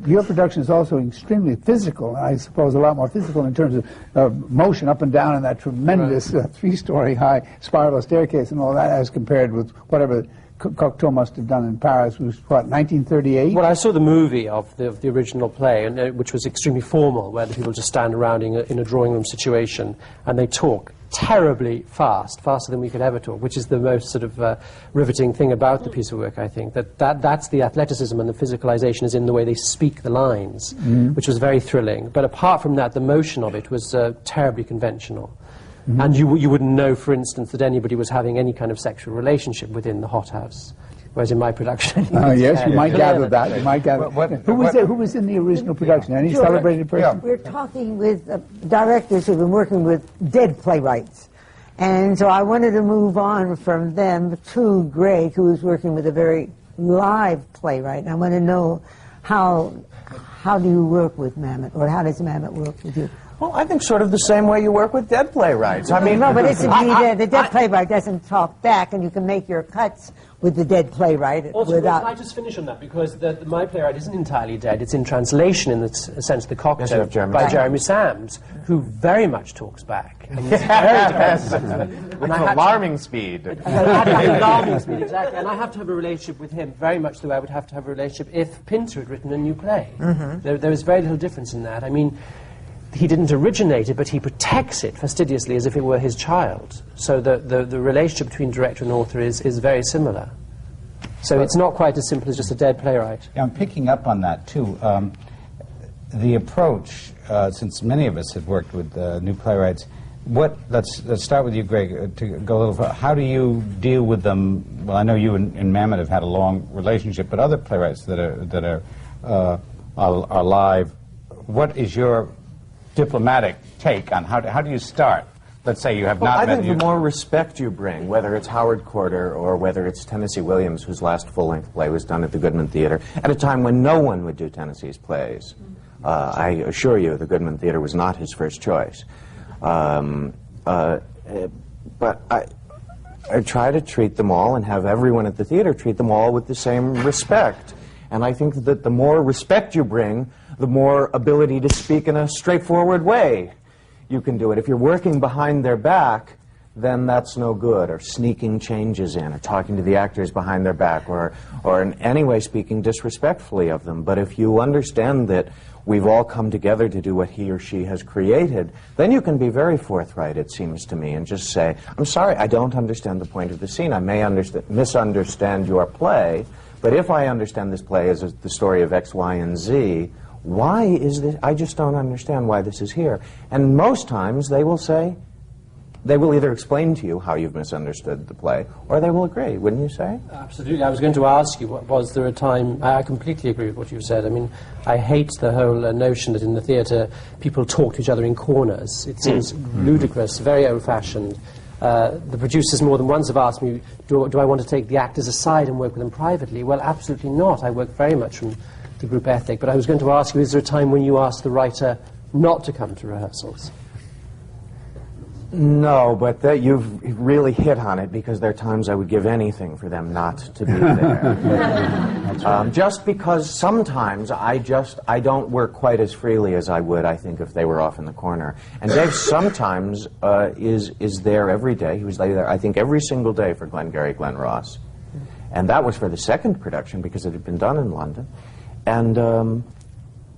your production is also extremely physical, and I suppose a lot more physical in terms of motion up and down in that tremendous three-story high spiral staircase and all that, as compared with whatever Cocteau must have done in Paris, was what, 1938? Well, I saw the movie of the original play, and, which was extremely formal, where the people just stand around in a drawing room situation, and they talk terribly fast, faster than we could ever talk, which is the most sort of riveting thing about the piece of work, I think. That's the athleticism, and the physicalization is in the way they speak the lines, which was very thrilling. But apart from that, the motion of it was terribly conventional. And you wouldn't know, for instance, that anybody was having any kind of sexual relationship within the hothouse. Whereas in my production... yes, you might gather that. You might gather. Who was in the original production? Any celebrated person? We're talking with directors who've been working with dead playwrights. And so I wanted to move on from them to Greg, who is working with a very live playwright. And I want to know how do you work with Mamet, or how does Mamet work with you? Well, I think sort of the same way you work with dead playwrights. I mean, no, but it's the dead playwright doesn't talk back, and you can make your cuts with the dead playwright. Also, without... can I just finish on that? Because my playwright isn't entirely dead. It's in translation, in the sense of the Cocteau, by Jeremy Sams, who very much talks back. And he's very defensive. With alarming speed. Alarming speed, exactly. And I have to have a relationship with him, very much the way I would have to have a relationship if Pinter had written a new play. There is very little difference in that. I mean, he didn't originate it, but he protects it fastidiously as if it were his child. So the relationship between director and author is very similar. So it's not quite as simple as just a dead playwright. Yeah, I'm picking up on that, too. The approach, since many of us have worked with new playwrights, let's start with you, Greg, to go a little further. How do you deal with them? Well, I know you and Mamet have had a long relationship, but other playwrights that are live, what is your diplomatic take on how do you start? Let's say you have not met... I think the more respect you bring, whether it's Howard Corder or whether it's Tennessee Williams, whose last full-length play was done at the Goodman Theatre, at a time when no one would do Tennessee's plays. I assure you, the Goodman Theatre was not his first choice. But I try to treat them all and have everyone at the theatre treat them all with the same respect. And I think that the more respect you bring, the more ability to speak in a straightforward way you can do it. If you're working behind their back, then that's no good, or sneaking changes in, or talking to the actors behind their back, or in any way speaking disrespectfully of them. But if you understand that we've all come together to do what he or she has created, then you can be very forthright, it seems to me, and just say, I'm sorry, I don't understand the point of the scene. I may misunderstand your play, But if I understand this play as the story of X, Y, and Z, why is this? I just don't understand why this is here. And most times they will say, they will either explain to you how you've misunderstood the play, or they will agree, wouldn't you say? Absolutely. I was going to ask you, was there a time... I completely agree with what you said. I mean, I hate the whole notion that in the theatre people talk to each other in corners. It seems ludicrous, very old-fashioned. The producers more than once have asked me, do I want to take the actors aside and work with them privately? Well, absolutely not. I work very much from the group ethic. But I was going to ask you, is there a time when you asked the writer not to come to rehearsals? No, but you've really hit on it, because there are times I would give anything for them not to be there. Just because sometimes I don't work quite as freely as I would, I think, if they were off in the corner. And Dave sometimes is there every day. He was there, I think, every single day for Glengarry Glen Ross. And that was for the second production, because it had been done in London. And,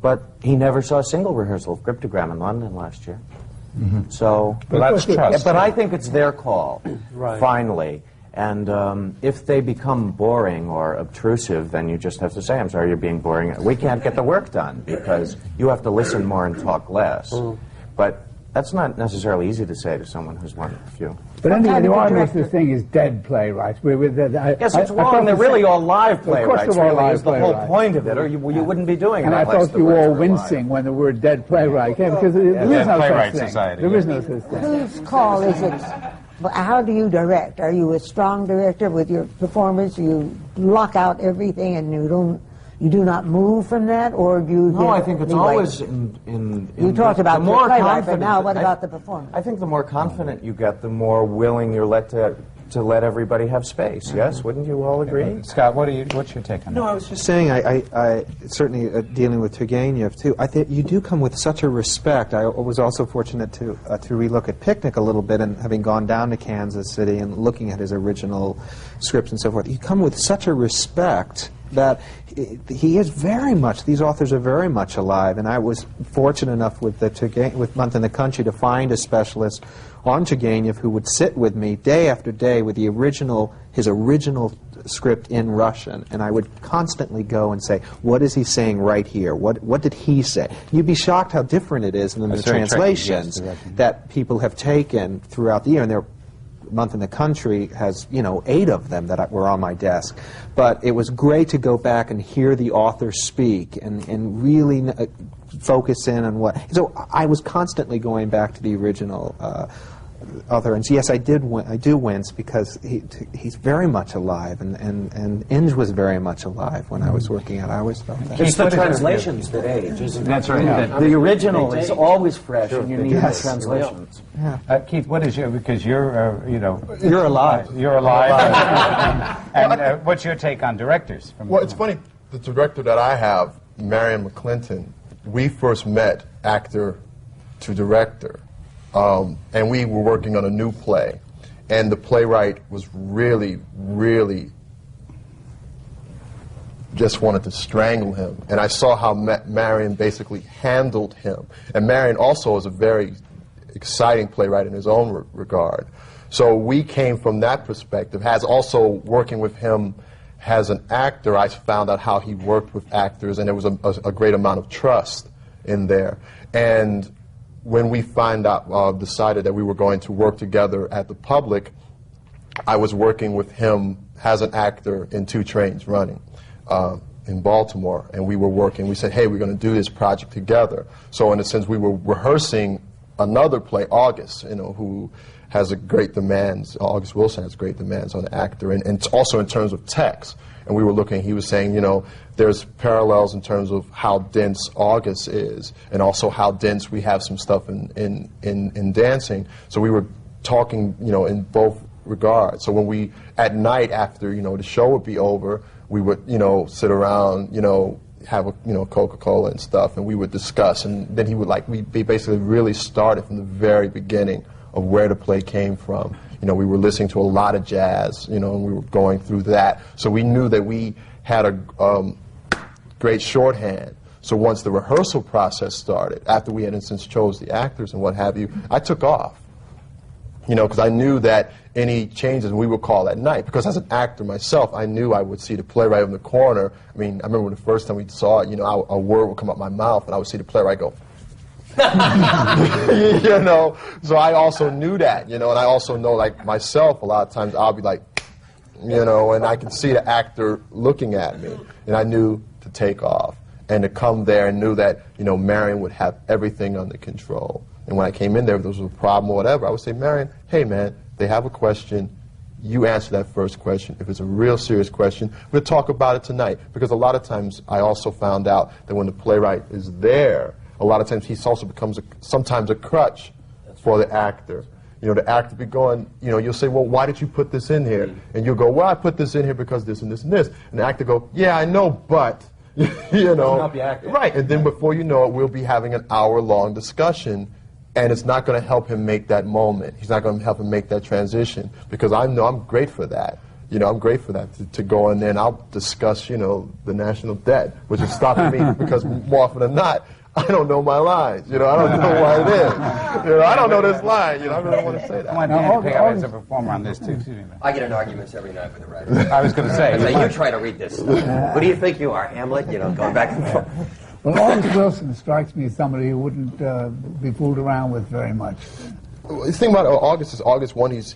but he never saw a single rehearsal of Cryptogram in London last year. So, well, that's trust. But I think it's their call, Right. finally. And if they become boring or obtrusive, then you just have to say, I'm sorry, you're being boring. We can't get the work done, because you have to listen more and talk less. But that's not necessarily easy to say to someone who's won a few. But anyway, the one this thing is dead playwrights. Yes, it's wrong. They're really all live playwrights, really, is the whole point of it, or you wouldn't be doing it. And I thought you were all wincing when the word dead playwright came, because there is no such thing. There is no such thing. Whose call is it? How do you direct? Are you a strong director with your performance? You block out everything and you do not move from that, or do you? No, I think it's always in you talked about the more playwright, but confident. now what about the performance? I think the more confident you get, the more willing you're to let everybody have space. Yes, wouldn't you all agree? Scott, what's your take on that? No, I was just saying, I certainly dealing with Turgenev too, I think you do come with such a respect. I was also fortunate to relook at Picnic a little bit, and having gone down to Kansas City and looking at his original scripts and so forth, you come with such a respect that he is very much, these authors are very much alive. And I was fortunate enough with Month in the Country to find a specialist on Turgenev who would sit with me day after day with his original script in Russian, and I would constantly go and say, what is he saying right here? What did he say? You'd be shocked how different it is in the translations that people have taken throughout the year. And Month in the Country has, 8 of them that were on my desk. But it was great to go back and hear the author speak and really focus in on what... So I was constantly going back to the original author. And so yes, I do wince, because he's very much alive, and Inge was very much alive when I was working at it. I always felt that. It's the translations that age, isn't it? That's right. Yeah. The original is always fresh, and you need the translations. Yeah. Keith, what is because you're, You're alive. You're alive. And what's your take on directors? Well, it's funny, the director that I have, Marion McClinton, we first met actor to director. And we were working on a new play. And the playwright was really, really just wanted to strangle him. And I saw how Marion basically handled him. And Marion also is a very exciting playwright in his own regard. So we came from that perspective. Has also working with him as an actor, I found out how he worked with actors, and there was a great amount of trust in there. And when we decided that we were going to work together at the Public, I was working with him as an actor in 2 Trains Running in Baltimore, and we said, hey, we're going to do this project together. So in a sense, we were rehearsing another play, August, who has great demands, August Wilson has great demands on the actor, and also in terms of text. And we were looking, he was saying, there's parallels in terms of how dense August is, and also how dense we have some stuff in dancing. So we were talking, in both regards. So when we, at night after, the show would be over, we would, sit around, have a, Coca-Cola and stuff, and we would discuss. And then he would we basically really started from the very beginning of where the play came from. We were listening to a lot of jazz, and we were going through that. So we knew that we had a great shorthand. So once the rehearsal process started, after we had, in a sense, chose the actors and what have you, I took off. because I knew that any changes we would call at night. Because as an actor myself, I knew I would see the playwright in the corner. I mean, I remember when the first time we saw it, a word would come out my mouth, and I would see the playwright go, So I also knew that, and I also know, like myself, a lot of times I'll be like, and I can see the actor looking at me, and I knew to take off and to come there and knew that, Marion would have everything under control. And when I came in there, if there was a problem or whatever, I would say, Marion, hey man, they have a question. You answer that first question. If it's a real serious question, we'll talk about it tonight. Because a lot of times I also found out that when the playwright is there, a lot of times he also becomes sometimes a crutch for the actor. The actor be going, you'll say, well, why did you put this in here? And you'll go, well, I put this in here because this and this and this. And the actor go, yeah, I know, but, Help the actor. Right, and then before you know it, we'll be having an hour-long discussion, and it's not going to help him make that moment. He's not going to help him make that transition, because I know I'm great for that. I'm great for that, to go in there and I'll discuss, the national debt, which is stopping me because more often than not, I don't know my lines. I don't know what it is. I don't know this line. I really don't want to say that. I want Dan to pick up as a performer on this, too. Excuse me. I get in arguments every night with the writer. I was going to say. You're trying to read this stuff. What do you think you are, Hamlet? Going back and forth. Well, August Wilson strikes me as somebody who wouldn't be fooled around with very much. The thing about August is August 1, he's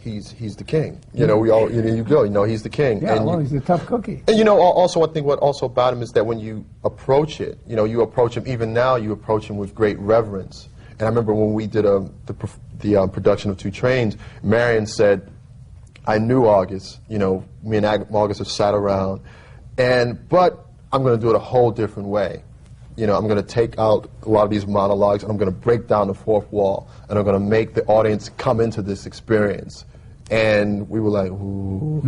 the king. We all, he's the king. Yeah, and he's a tough cookie. And also I think what also about him is that when you approach it, you approach him, even now you approach him with great reverence. And I remember when we did the production of Two Trains, Marion said, I knew August, me and August have sat around, but I'm going to do it a whole different way. I'm going to take out a lot of these monologues, and I'm going to break down the fourth wall, and I'm going to make the audience come into this experience. And we were like, ooh,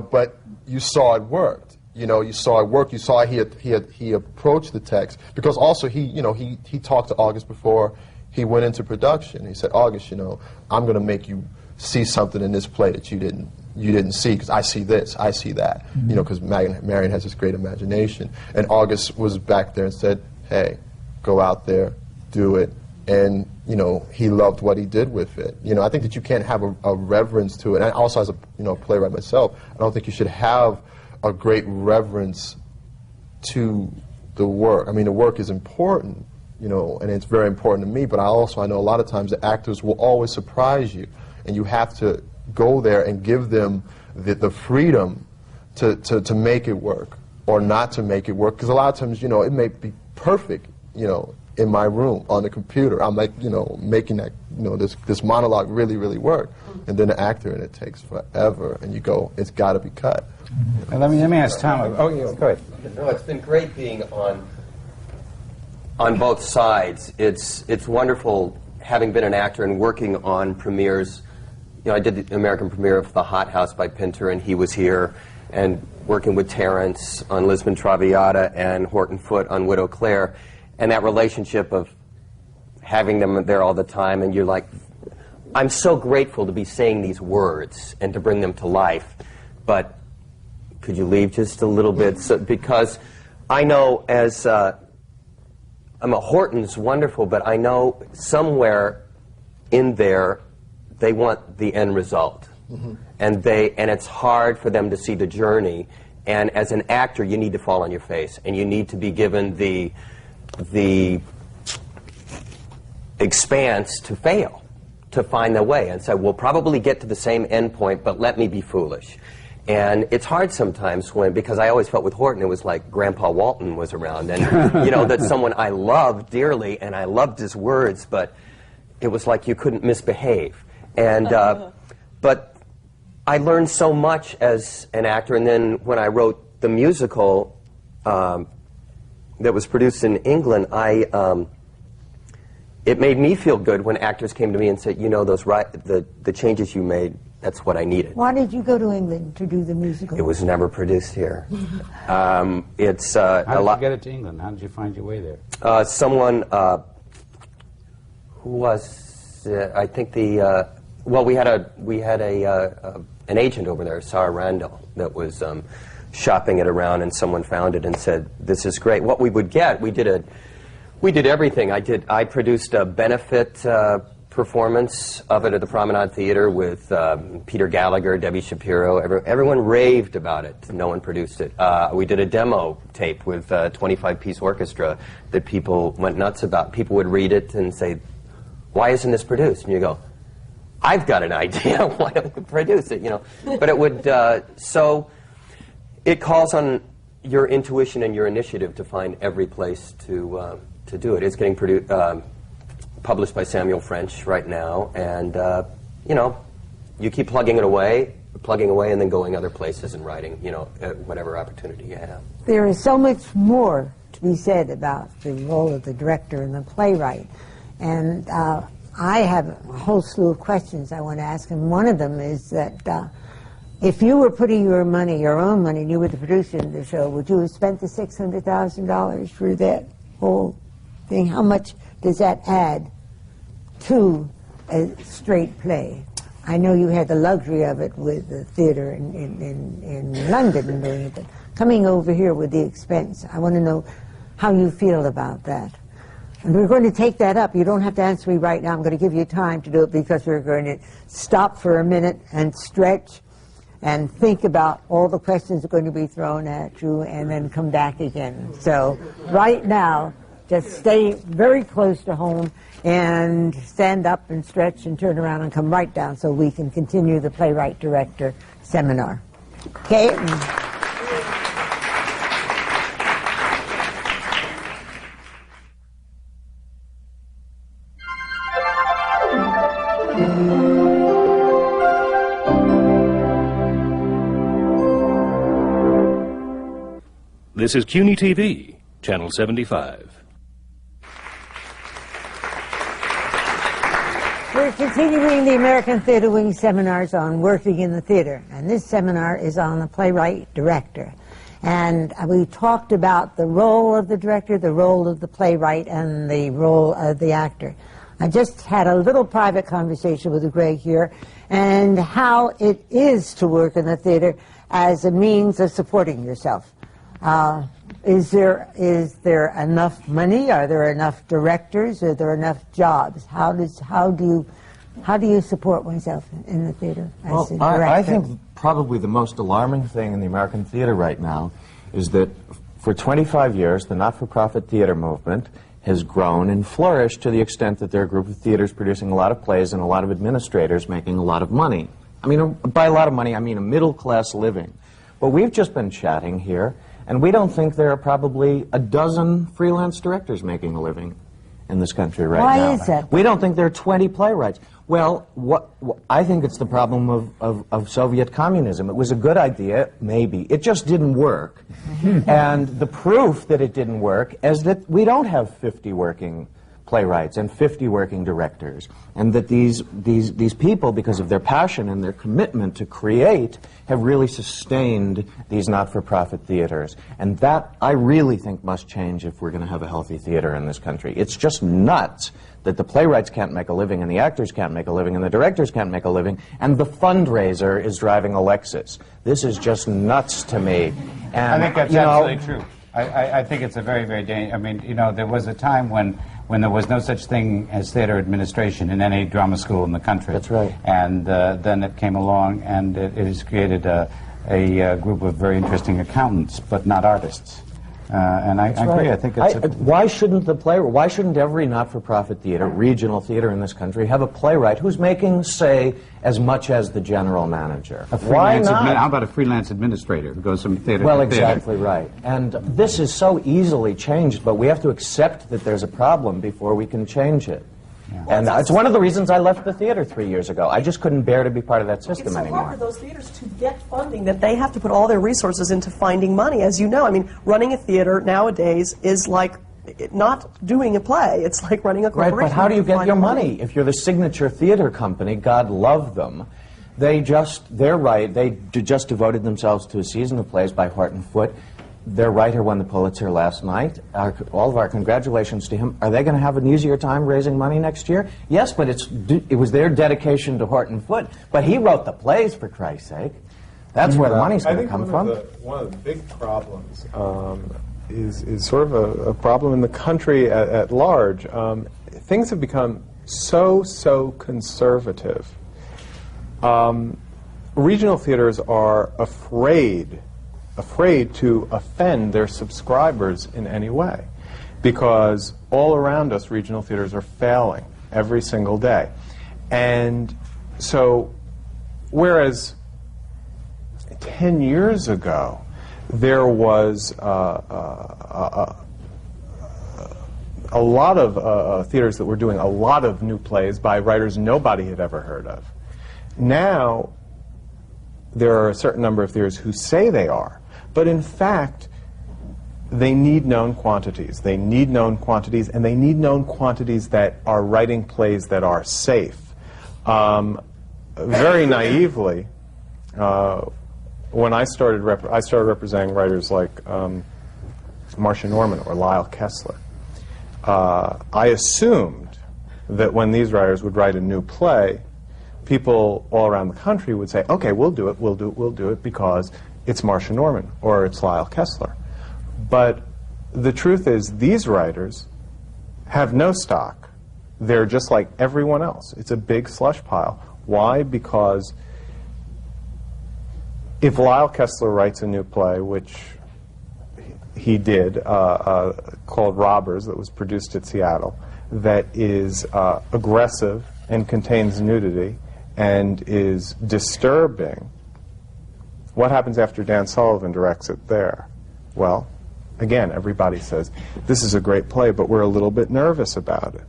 but you saw it worked. You saw it work. You saw he approached the text, because also he talked to August before he went into production. He said, August, I'm going to make you see something in this play that you didn't see, because I see this, I see that. Because Marion has this great imagination. And August was back there and said, hey, go out there, do it. And, he loved what he did with it. I think that you can't have a reverence to it. And also as a playwright myself, I don't think you should have a great reverence to the work. I mean, the work is important, and it's very important to me, but I know a lot of times the actors will always surprise you. And you have to go there and give them the freedom to make it work or not to make it work. Because a lot of times, it may be perfect, in my room on the computer. I'm like, making that, this monologue really, really work. And then the actor, and it takes forever. And you go, it's got to be cut. And let me ask Tom. Oh, yeah, go ahead. No, it's been great being on both sides. It's wonderful having been an actor and working on premieres. I did the American premiere of The Hot House by Pinter, and he was here, and working with Terrence on Lisbon Traviata and Horton Foote on Widow Clare, and that relationship of having them there all the time, and you're like, I'm so grateful to be saying these words and to bring them to life, but could you leave just a little bit? Because I know Horton's wonderful, but I know somewhere in there they want the end result, and it's hard for them to see the journey. And as an actor, you need to fall on your face, and you need to be given the expanse to fail, to find the way, and say, we'll probably get to the same end point, but let me be foolish. And it's hard sometimes because I always felt with Horton, it was like Grandpa Walton was around, and that's someone I loved dearly, and I loved his words, but it was like you couldn't misbehave. And but I learned so much as an actor, and then when I wrote the musical that was produced in England, it made me feel good when actors came to me and said, the changes you made, that's what I needed. Why did you go to England to do the musical? It was never produced here. How did you get it to England? How did you find your way there? Someone who was, I think we had an agent over there, Sarah Randall, that was shopping it around, and someone found it and said, "This is great." What we would get, we did everything. I produced a benefit performance of it at the Promenade Theater with Peter Gallagher, Debbie Shapiro. Everyone raved about it. No one produced it. We did a demo tape with a 25-piece orchestra that people went nuts about. People would read it and say, "Why isn't this produced?" And you go, "I've got an idea. Why don't we produce it?" You know, but it would. So it calls on your intuition and your initiative to find every place to do it. It's getting published by Samuel French right now, and you know, you keep plugging away, and then going other places and writing. You know, whatever opportunity you have. There is so much more to be said about the role of the director and the playwright, and I have a whole slew of questions I want to ask, and one of them is that if you were putting your money, your own money, and you were the producer of the show, would you have spent the $600,000 for that whole thing? How much does that add to a straight play? I know you had the luxury of it with the theater in London and doing it, but coming over here with the expense, I want to know how you feel about that. And we're going to take that up. You don't have to answer me right now. I'm going to give you time to do it because we're going to stop for a minute and stretch and think about all the questions that are going to be thrown at you and then come back again. So right now, just stay very close to home and stand up and stretch and turn around and come right down so we can continue the Playwright Director Seminar. Okay? This is CUNY TV, Channel 75. We're continuing the American Theatre Wing seminars on working in the theater, and this seminar is on the playwright director. And we talked about the role of the director, the role of the playwright, and the role of the actor. I just had a little private conversation with Greg here, and how it is to work in the theater as a means of supporting yourself. Is there enough money? Are there enough directors? Are there enough jobs? How do you support oneself in the theater as a director? I think probably the most alarming thing in the American theater right now is that for 25 years the not-for-profit theater movement has grown and flourished to the extent that there are a group of theaters producing a lot of plays and a lot of administrators making a lot of money. I mean, by a lot of money, I mean a middle-class living. But we've just been chatting here, and we don't think there are probably a dozen freelance directors making a living in this country right now. Why is that? We don't think there are 20 playwrights. Well, I think it's the problem of Soviet communism. It was a good idea, maybe. It just didn't work. And the proof that it didn't work is that we don't have 50 working playwrights and 50 working directors, and that these people, because of their passion and their commitment to create, have really sustained these not-for-profit theaters. And that, I really think, must change if we're going to have a healthy theater in this country. It's just nuts that the playwrights can't make a living, and the actors can't make a living, and the directors can't make a living, and the fundraiser is driving a Lexus. This is just nuts to me. And, I think that's absolutely true. I think it's a very, very dangerous... I mean, you know, there was a time when there was no such thing as theater administration in any drama school in the country. That's right. And then it came along, and it has created a group of very interesting accountants, but not artists. And I agree. I think it's why shouldn't every not-for-profit theater, regional theater in this country, have a playwright who's making, say, as much as the general manager? Why not? How about a freelance administrator who goes from theater to theater? Well, exactly right. And this is so easily changed, but we have to accept that there's a problem before we can change it. Yeah. And it's one of the reasons I left the theater 3 years ago. I just couldn't bear to be part of that system anymore. It's so hard for those theaters to get funding that they have to put all their resources into finding money. As you know, I mean, running a theater nowadays is like not doing a play. It's like running a corporation. Right, but how do you get your money? If you're the signature theater company, God love them, they just devoted themselves to a season of plays by Horton Foote. Their writer won the Pulitzer last night. All of our congratulations to him. Are they going to have an easier time raising money next year? Yes, but it was their dedication to Horton Foote. But he wrote the plays, for Christ's sake. That's where the money's going to come from. One of the big problems is sort of a problem in the country at large. Things have become so conservative. Regional theaters are afraid to offend their subscribers in any way, because all around us regional theaters are failing every single day. And so, whereas 10 years ago there was a lot of theaters that were doing a lot of new plays by writers nobody had ever heard of. Now there are a certain number of theaters who say they are, but in fact they need known quantities. They need known quantities, and they need known quantities that are writing plays that are safe. Very naively, when I started representing writers like Marcia Norman or Lyle Kessler. I assumed that when these writers would write a new play, people all around the country would say, okay, we'll do it because it's Marcia Norman or it's Lyle Kessler. But the truth is, these writers have no stock. They're just like everyone else. It's a big slush pile. Why? Because if Lyle Kessler writes a new play, which he did, called Robbers, that was produced at Seattle, that is aggressive and contains nudity and is disturbing, what happens after Dan Sullivan directs it there? Well, again, everybody says, this is a great play, but we're a little bit nervous about it.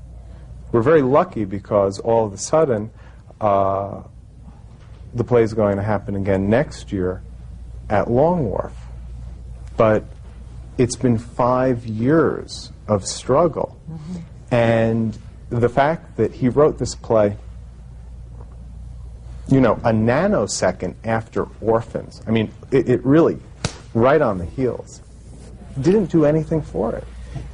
We're very lucky because all of a sudden, the play is going to happen again next year at Long Wharf. But it's been 5 years of struggle. And the fact that he wrote this play, you know, a nanosecond after Orphans, I mean, it really, right on the heels, didn't do anything for it.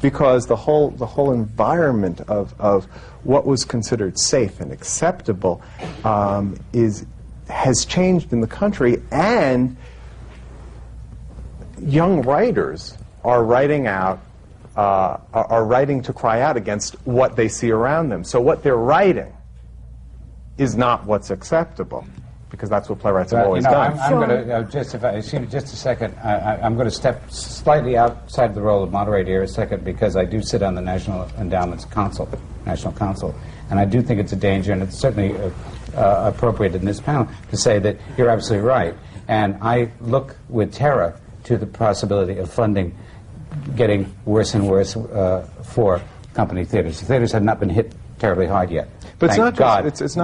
Because the whole environment of what was considered safe and acceptable has changed in the country, and young writers are writing to cry out against what they see around them. So what they're writing is not what's acceptable, because that's what playwrights have always done. I'm going to just, if I excuse me, just a second. I'm going to step slightly outside the role of moderator here a second, because I do sit on the National Endowment's National Council, and I do think it's a danger, and it's certainly appropriate in this panel to say that you're absolutely right. And I look with terror to the possibility of funding getting worse and worse for company theaters. The theaters have not been hit terribly hard yet. But it's not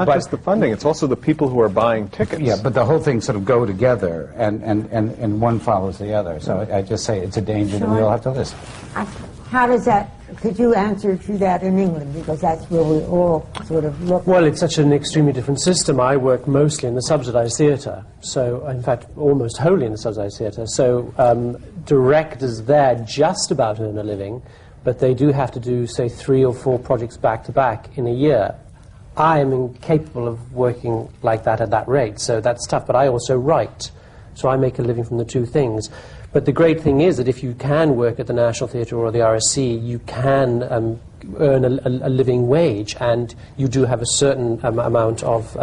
just the funding, it's also the people who are buying tickets. Yeah, but the whole thing sort of go together, and one follows the other. So I just say it's a danger that we all have to listen. How does that, could you answer to that in England? Because that's where we all sort of look. Well, it's such an extremely different system. I work mostly in the subsidized theatre, so in fact almost wholly in the subsidized theatre. So directors there just about earn a living, but they do have to do, say, 3 or 4 projects back to back in a year. I am incapable of working like that at that rate, so that's tough. But I also write, so I make a living from the two things. But the great thing is that if you can work at the National Theatre or the RSC, you can earn a living wage, and you do have a certain amount of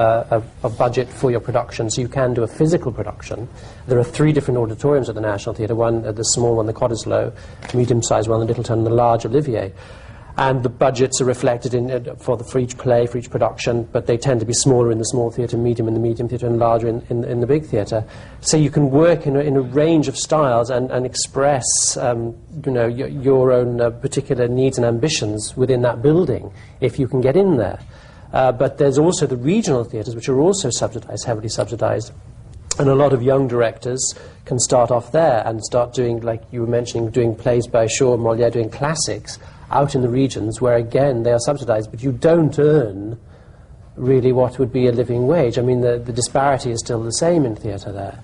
budget for your production, so you can do a physical production. There are 3 different auditoriums at the National Theatre, one, the small one, the Cottesloe, medium-sized one, the Littleton, and the large Olivier. And the budgets are reflected for each play, for each production, but they tend to be smaller in the small theatre, medium in the medium theatre, and larger in the big theatre. So you can work in a range of styles and express your own particular needs and ambitions within that building, if you can get in there. But there's also the regional theatres, which are also subsidised, heavily subsidised. And a lot of young directors can start off there and start doing, like you were mentioning, doing plays by Shaw and Molière, doing classics, out in the regions where, again, they are subsidized, but you don't earn really what would be a living wage. I mean, the disparity is still the same in theatre there.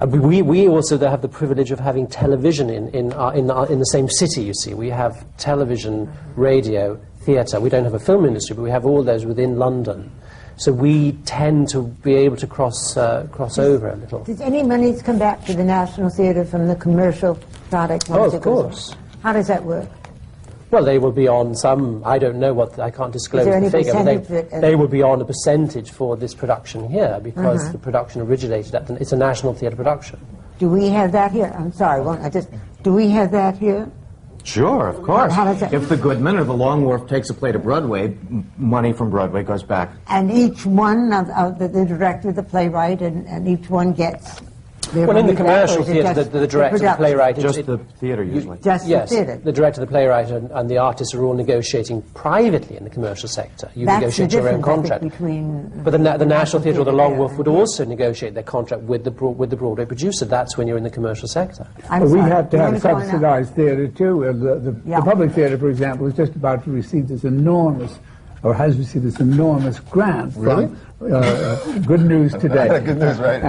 We also have the privilege of having television in the same city, you see. We have television, radio, theatre. We don't have a film industry, but we have all those within London. So we tend to be able to cross over a little. Does any money come back to the National Theatre from the commercial product? Oh, of course. How does that work? Well, they will be on some, I don't know what, I can't disclose there the any figure, but percentage they will be on a percentage for this production here because Uh-huh. the production originated at, it's a national theatre production. Do we have that here? I'm sorry, do we have that here? Sure, of course. How does that- If the Goodman or the Long Wharf takes a play to Broadway, money from Broadway goes back. And each one of the director, the playwright, and each one gets their Well, in the money back, or commercial is it theatre, just the director, the production? playwright... Just the theatre, usually. Just yes, the theatre. the director, the playwright, and the artists are all negotiating privately in the commercial sector. You That's negotiate the your own difference, I think, contract. between But the National Theatre or the Long Wharf would there. also negotiate their contract with the Broadway producer. That's when you're in the commercial sector. I'm We sorry. have to You have wanna go on now? subsidized theater too. Yeah. The public theater, for example, is just about to receive this enormous, or has received this enormous grant from Good News Today. Good news, right?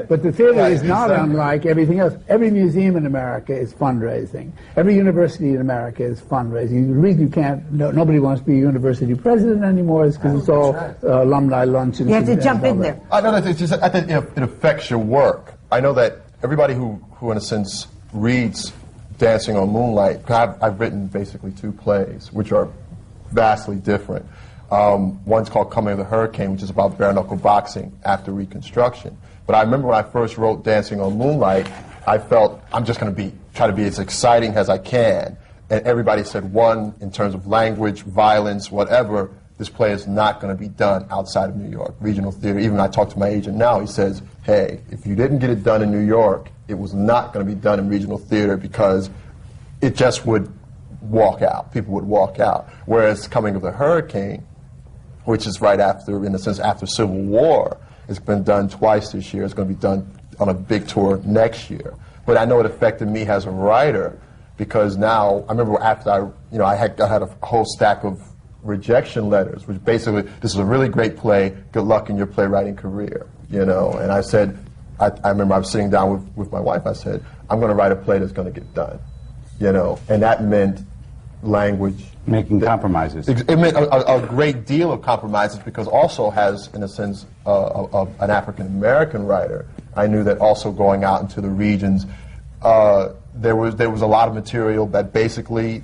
But the theater is not unlike everything else. Every museum in America is fundraising. Every university in America is fundraising. The reason you can't, nobody wants to be a university president anymore is because it's all alumni luncheons. You have to and jump all in that. there. I know that it's just, I think it affects your work. I know that everybody who in a sense reads Dancing on Moonlight, 'cause I've written basically 2 plays, which are vastly different. One's called Coming of the Hurricane, which is about bare-knuckle boxing after Reconstruction. But I remember when I first wrote Dancing on Moonlight, I felt I'm just going to try to be as exciting as I can. And everybody said, one, in terms of language, violence, whatever, this play is not going to be done outside of New York. Regional theater, even I talked to my agent now, he says, hey, if you didn't get it done in New York, it was not going to be done in regional theater because it just would walk out. People would walk out. Whereas Coming of the Hurricane, which is right after, in a sense, after Civil War, it's been done twice this year. It's going to be done on a big tour next year. But I know it affected me as a writer because now, I remember after I had a whole stack of rejection letters, which basically, this is a really great play, good luck in your playwriting career, And I said, I remember I was sitting down with my wife, I said, I'm going to write a play that's going to get done, And that meant language. Making compromises. It meant a great deal of compromises because also has, in a sense, an African-American writer. I knew that also going out into the regions, there was a lot of material that basically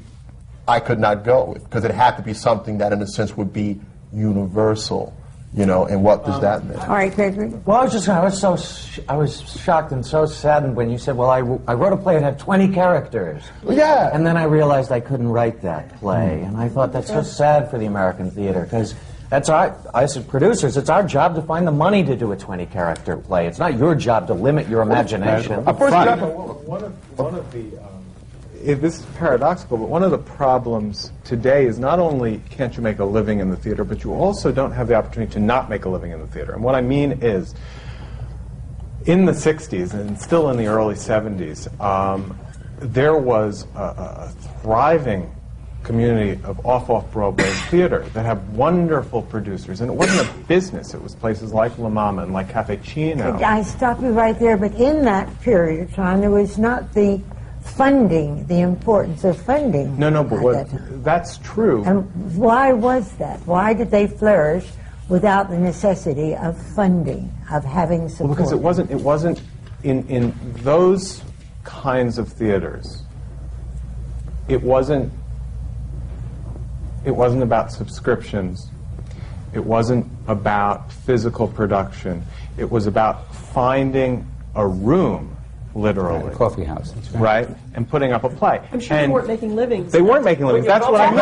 I could not go with because it had to be something that, in a sense, would be universal. And what does that mean? All right, Gregory. Well, I was shocked and so saddened when you said, well, I wrote a play that had 20 characters. Yeah. And then I realized I couldn't write that play. And I thought that's so sad for the American theater because I said, producers, it's our job to find the money to do a 20-character play. It's not your job to limit your imagination. This is paradoxical, but one of the problems today is not only can't you make a living in the theater, but you also don't have the opportunity to not make a living in the theater. And what I mean is, in the 60s and still in the early 70s, there was a thriving community of off-Broadway theater that had wonderful producers. And it wasn't a business. It was places like La Mama and like Cafe Chino. I stop you right there, but in that period of time, there was not the funding, the importance of funding. No, but that's true. And why was that? Why did they flourish without the necessity of funding, of having support? Well, because it wasn't in those kinds of theaters. It wasn't about subscriptions. It wasn't about physical production. It was about finding a room, literally. Right, a coffee house. That's right. And putting up a play. I'm sure they weren't making livings. They weren't making livings. That's what I mean.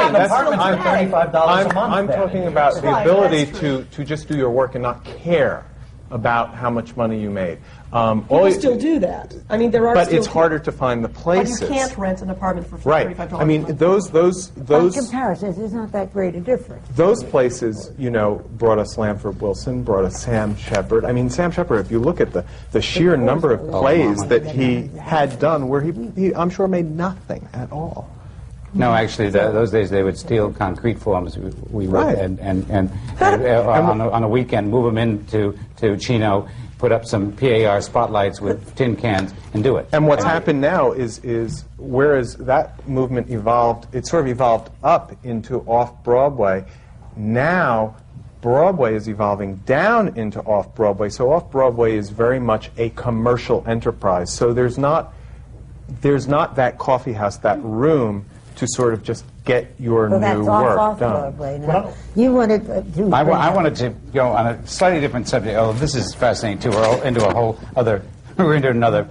I'm talking about the ability to just do your work and not care about how much money you made. People still do that. I mean, there are. But still it's harder to find the places. But you can't rent an apartment for $35. Right. I mean, those. In comparison, there's not that great a difference. Those places, brought us Lamford Wilson, brought us Sam Shepard. I mean, Sam Shepard, if you look at the sheer number of plays that he had done, where he I'm sure made nothing at all. No, actually, those days they would steal concrete forms we wrote and on a weekend move them into Chino, put up some PAR spotlights with tin cans and do it. And what's happened now is whereas that movement evolved, it sort of evolved up into off-Broadway, now Broadway is evolving down into off-Broadway. So off-Broadway is very much a commercial enterprise. So there's not there's not that coffee house, that room, to sort of just get your Well, that's new off work done. Broadway now. You wanted to... I wanted to go on a slightly different subject. Oh, this is fascinating, too. We're into a whole other... We're into another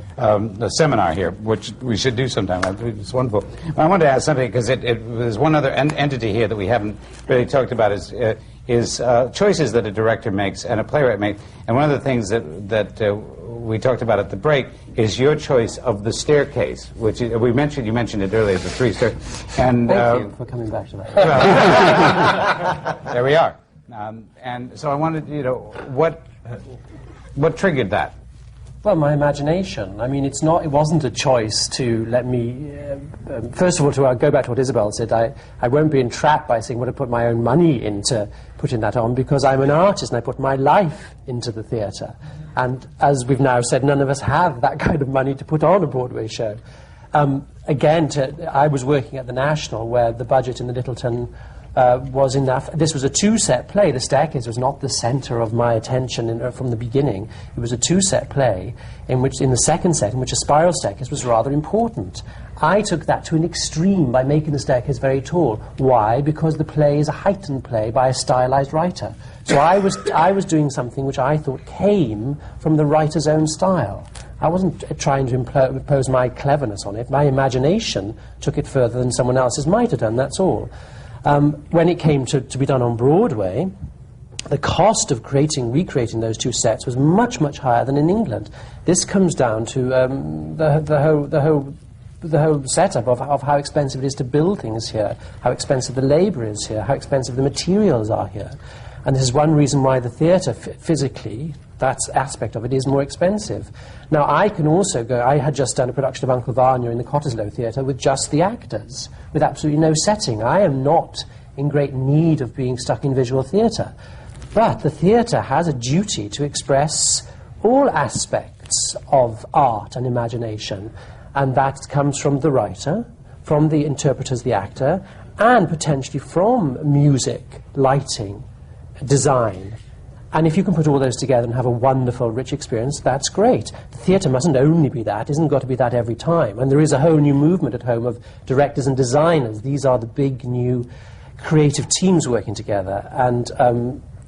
seminar here, which we should do sometime. It's wonderful. I wanted to ask something, because there's one other entity here that we haven't really talked about, is choices that a director makes and a playwright makes. And one of the things that we talked about at the break is your choice of the staircase, which you mentioned it earlier, the 3 stairs. And Thank you for coming back to that. there we are. And so I wanted, what triggered that? Well, my imagination. I mean, it wasn't a choice to let me... first of all, to go back to what Isabel said, I won't be entrapped by saying, well, I put my own money into putting that on, because I'm an artist and I put my life into the theatre. And as we've now said, none of us have that kind of money to put on a Broadway show. I was working at the National, where the budget in the Littleton was enough. This was a 2-set play. The staircase was not the center of my attention from the beginning. It was a 2-set play in the second set, in which a spiral staircase was rather important. I took that to an extreme by making the staircase very tall. Why? Because the play is a heightened play by a stylized writer. So I was doing something which I thought came from the writer's own style. I wasn't trying to impose my cleverness on it. My imagination took it further than someone else's might have done, that's all. When it came to be done on Broadway, the cost of recreating those 2 sets was much, much higher than in England. This comes down to the whole setup of how expensive it is to build things here, how expensive the labour is here, how expensive the materials are here. And this is one reason why the theatre, physically, that aspect of it is more expensive. Now, I can also go... I had just done a production of Uncle Vanya in the Cottesloe Theatre with just the actors, with absolutely no setting. I am not in great need of being stuck in visual theatre. But the theatre has a duty to express all aspects of art and imagination, and that comes from the writer, from the interpreters, the actor, and potentially from music, lighting, design. And if you can put all those together and have a wonderful, rich experience, that's great. The theatre mustn't only be that. It isn't got to be that every time. And there is a whole new movement at home of directors and designers. These are the big, new, creative teams working together. And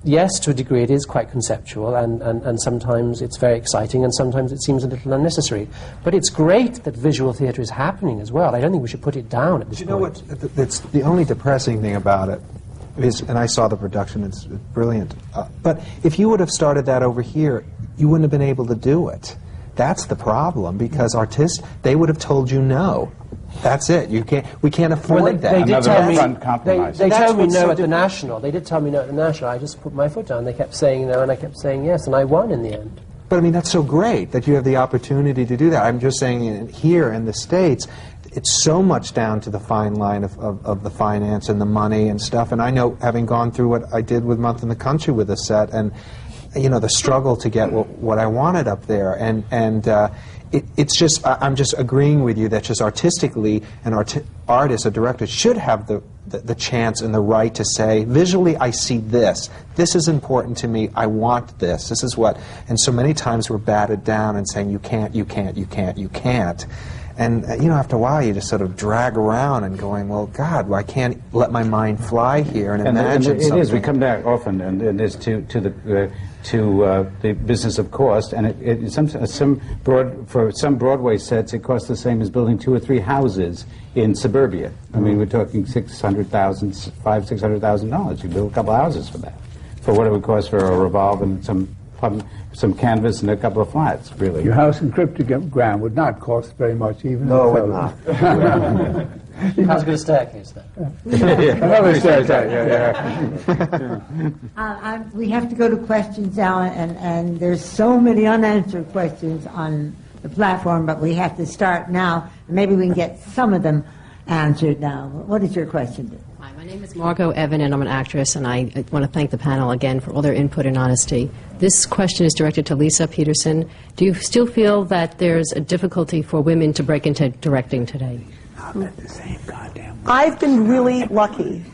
yes, to a degree, it is quite conceptual, and sometimes it's very exciting, and sometimes it seems a little unnecessary. But it's great that visual theatre is happening as well. I don't think we should put it down at this point. You know what? That's the only depressing thing about it. And I saw the production, it's brilliant. But if you would have started that over here, you wouldn't have been able to do it. That's the problem, because artists, they would have told you no. That's it. We can't afford that. They did tell me, they told me no at the National. They did tell me no at the National. I just put my foot down. They kept saying no, and I kept saying yes, and I won in the end. But I mean, that's so great that you have the opportunity to do that. I'm just saying, here in the States, it's so much down to the fine line of the finance and the money and stuff. And I know, having gone through what I did with Month in the Country with a set, and the struggle to get what I wanted up there, and it's just, I'm just agreeing with you that just artistically, an artist, a director, should have the chance and the right to say, visually, I see this. This is important to me. I want this. This is what. And so many times we're batted down and saying, you can't, you can't, you can't, you can't. And, after a while, you just sort of drag around and going, well, God, I can't let my mind fly here and imagine something. It is. We come back often, and it is to the business of cost. And for some Broadway sets, it costs the same as building 2 or 3 houses in suburbia. I mean, we're talking $600,000. You build a couple of houses for that, for what it would cost for a revolve and some canvas and a couple of flats, really. Your house in Cryptogram would not cost very much, even. No, it would not. How's good a staircase, then? Another staircase, we have to go to questions now, and there's so many unanswered questions on the platform, but we have to start now. Maybe we can get some of them answered now. What is your question? Hi, my name is Margot Evan, and I'm an actress, and I want to thank the panel again for all their input and honesty. This question is directed to Lisa Peterson. Do you still feel that there's a difficulty for women to break into directing today? I've been really lucky.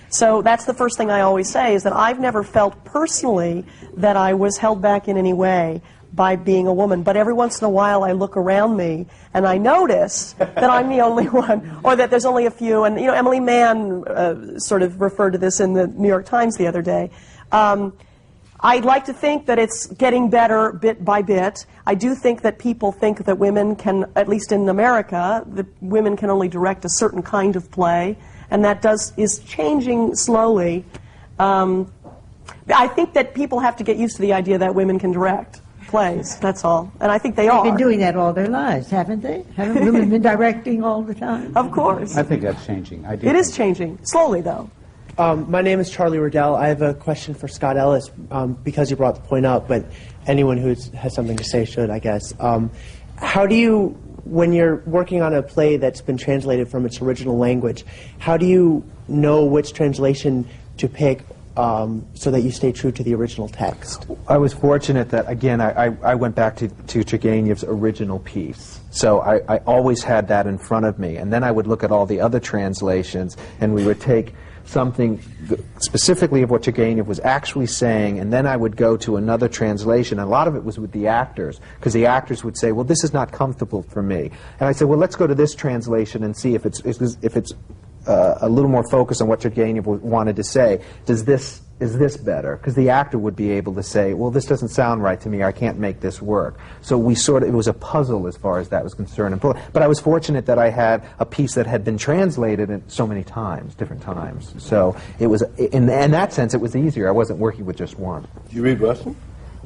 So that's the first thing I always say, is that I've never felt personally that I was held back in any way. by being a woman. But every once in a while I look around me and I notice that I'm the only one, or that there's only a few. And, you know, Emily Mann sort of referred to this in the New York Times the other day. I'd like to think that it's getting better bit by bit. I do think that people think that women can, at least in America, that women can only direct a certain kind of play, and that is changing slowly. I think that people have to get used to the idea that women can direct plays, that's all. And I think they are. They've been doing that all their lives, haven't they? Haven't women been directing all the time? Of course. I think that's changing. It is changing, slowly though. My name is Charlie Riddell. I have a question for Scott Ellis, because you brought the point up, but anyone who has something to say should, I guess. How do you, when you're working on a play that's been translated from its original language, how do you know which translation to pick so that you stay true to the original text? I was fortunate that, again, I went back to Turgenev's original piece. So I always had that in front of me. And then I would look at all the other translations, and we would take something specifically of what Turgenev was actually saying, and then I would go to another translation. And a lot of it was with the actors, because the actors would say, well, this is not comfortable for me. And I said, well, let's go to this translation and see if it's a little more focused on what Turgenev wanted to say. Is this better? Because the actor would be able to say, well, this doesn't sound right to me, I can't make this work. So it was a puzzle as far as that was concerned. But I was fortunate that I had a piece that had been translated in so many times, different times. So it was, in that sense, it was easier. I wasn't working with just one. Do you read Russian?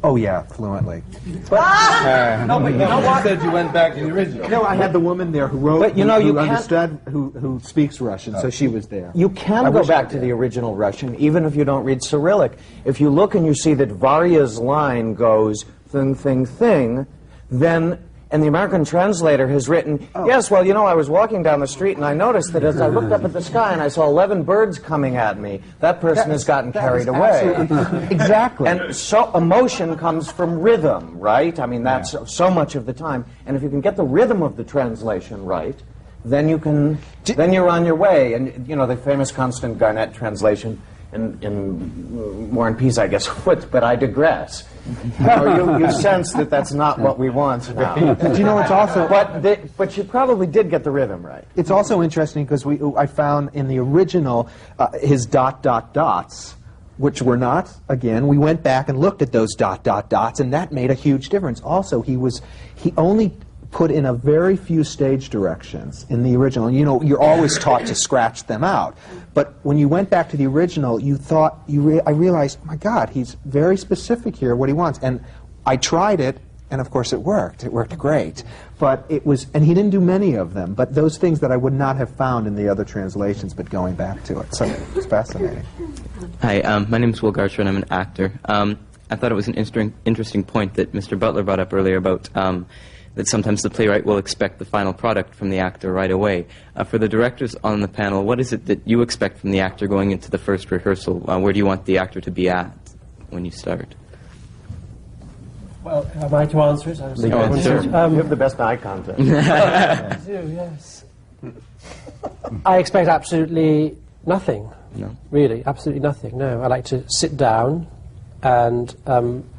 Oh, yeah, fluently. No, but you know what? You said you went back to the original. No, I had the woman there who wrote, but, you know, who understood, who speaks Russian, so she was there. You can go back to the original Russian, even if you don't read Cyrillic. If you look and you see that Varya's line goes, thing, thing, thing, then, and the American translator has written, yes, well, you know, I was walking down the street and I noticed that as I looked up at the sky and I saw 11 birds coming at me, that person has gotten carried away. Exactly. And so emotion comes from rhythm, right? I mean, that's so much of the time. And if you can get the rhythm of the translation right, then you can, then you're on your way. And, you know, the famous Constant Garnett translation in War and Peace, I guess, but I digress. You sense that that's not what we want now. But you know, it's also... But you probably did get the rhythm right. It's also interesting because I found in the original his ... dots, which were not, again, we went back and looked at those ... dots, and that made a huge difference. Also, he only put in a very few stage directions in the original. And, you know, you're always taught to scratch them out. But when you went back to the original, you thought, I realized, oh my God, he's very specific here, what he wants. And I tried it, and of course it worked. It worked great. But it was, and he didn't do many of them, but those things that I would not have found in the other translations, but going back to it. So it's fascinating. Hi, my name is Will Garcher, and I'm an actor. I thought it was an interesting point that Mr. Butler brought up earlier about that sometimes the playwright will expect the final product from the actor right away. For the directors on the panel, what is it that you expect from the actor going into the first rehearsal? Where do you want the actor to be at when you start? Well, am I to answer it? Sure. You have the best eye contact. I do, yes. I expect absolutely nothing. No. Really, absolutely nothing, no. I like to sit down and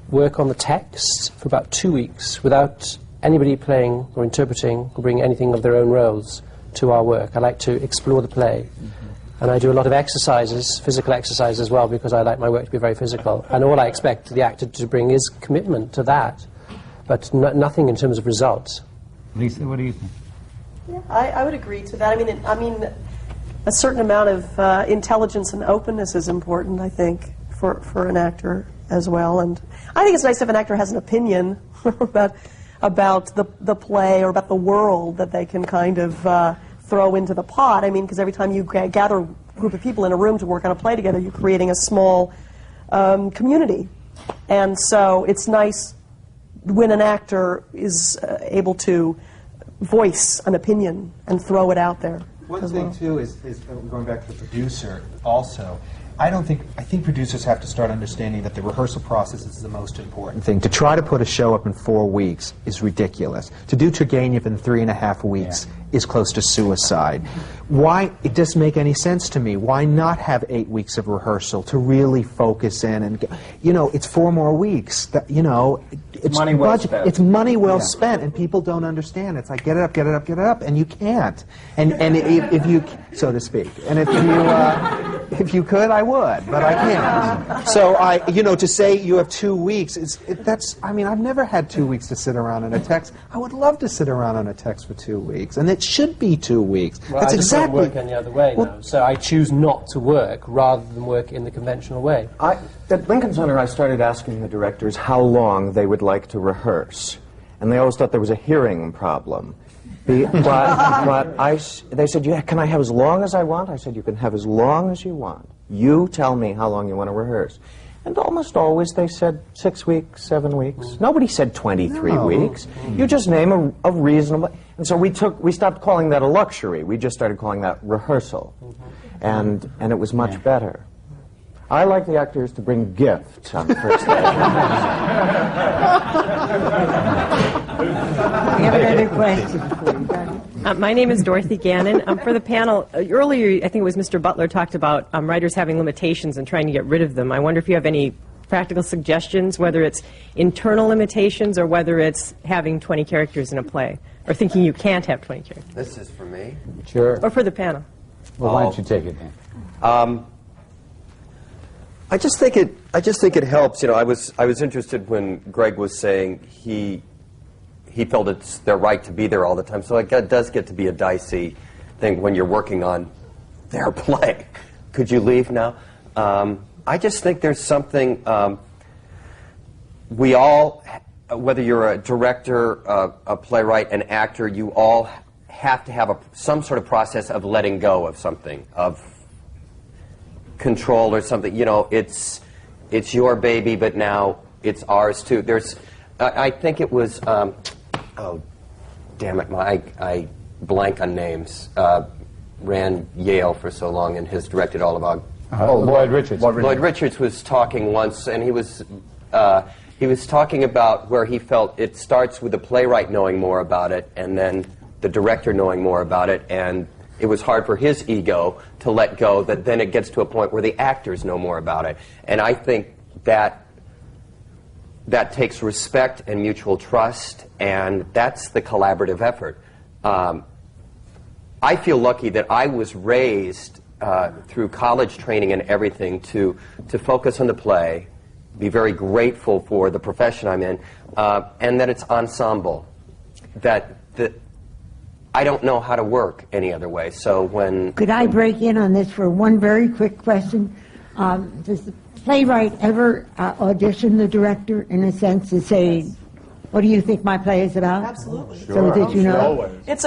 work on the text for about 2 weeks without anybody playing or interpreting or bringing anything of their own roles to our work. I like to explore the play. And I do a lot of exercises, physical exercise as well, because I like my work to be very physical. And all I expect the actor to bring is commitment to that, but nothing in terms of results. Lisa, what do you think? Yeah, I would agree to that. I mean, a certain amount of intelligence and openness is important, I think, for an actor as well. And I think it's nice if an actor has an opinion about the play or about the world that they can kind of throw into the pot. I mean, because every time you gather a group of people in a room to work on a play together, you're creating a small community. And so it's nice when an actor is able to voice an opinion and throw it out there. One thing, too, is going back to the producer also, I think producers have to start understanding that the rehearsal process is the most important thing. To try to put a show up in 4 weeks is ridiculous. To do Turgenev in 3.5 weeks is close to suicide. Why? It doesn't make any sense to me. Why not have 8 weeks of rehearsal to really focus in and, you know, it's 4 more weeks. That, you know, it's money well budget. spent. It's money well spent, and people don't understand. It's like, get it up, get it up, get it up, and you can't. And if you, so to speak, and if you could, I would, but I can't. So to say you have 2 weeks, I mean, I've never had 2 weeks to sit around on a text. I would love to sit around on a text for 2 weeks, and it should be 2 weeks. Well, That's I just exactly. don't work any other way now, so I choose not to work rather than work in the conventional way. At Lincoln Center, I started asking the directors how long they would like to rehearse, and they always thought there was a hearing problem. They said, "Yeah, can I have as long as I want?" I said, "You can have as long as you want. You tell me how long you want to rehearse." And almost always they said 6 weeks, 7 weeks. Nobody said 23 weeks. You just name a reasonable. And so we stopped calling that a luxury. We just started calling that rehearsal, and it was much better. I like the actors to bring gifts on the first day. We have another question for you, Donna. My name is Dorothy Gannon. For the panel, earlier I think it was Mr. Butler talked about writers having limitations and trying to get rid of them. I wonder if you have any practical suggestions, whether it's internal limitations or whether it's having 20 characters in a play, or thinking you can't have 20 characters. This is for me? Sure. Or for the panel. Well, why don't you take it, Dan? I just think it helps. You know, I was interested when Greg was saying he felt it's their right to be there all the time. So it does get to be a dicey thing when you're working on their play. Could you leave now? I just think there's something we all, whether you're a director, a playwright, an actor, you all have to have some sort of process of letting go of something, of control or something. You know, it's your baby, but now it's ours too. I think it was, oh, damn it, I blank on names. Ran Yale for so long and has directed all of our... Lloyd Richards. Lloyd Richards was talking once, and he was talking about where he felt it starts with the playwright knowing more about it, and then the director knowing more about it, and it was hard for his ego to let go, that then it gets to a point where the actors know more about it. And I think that takes respect and mutual trust, and that's the collaborative effort. I feel lucky that I was raised through college training and everything to focus on the play, be very grateful for the profession I'm in, and that it's ensemble. That I don't know how to work any other way. So when... Could I break in on this for one very quick question? Does the playwright ever audition the director, in a sense, to say, what do you think my play is about? Absolutely. So that you know... It's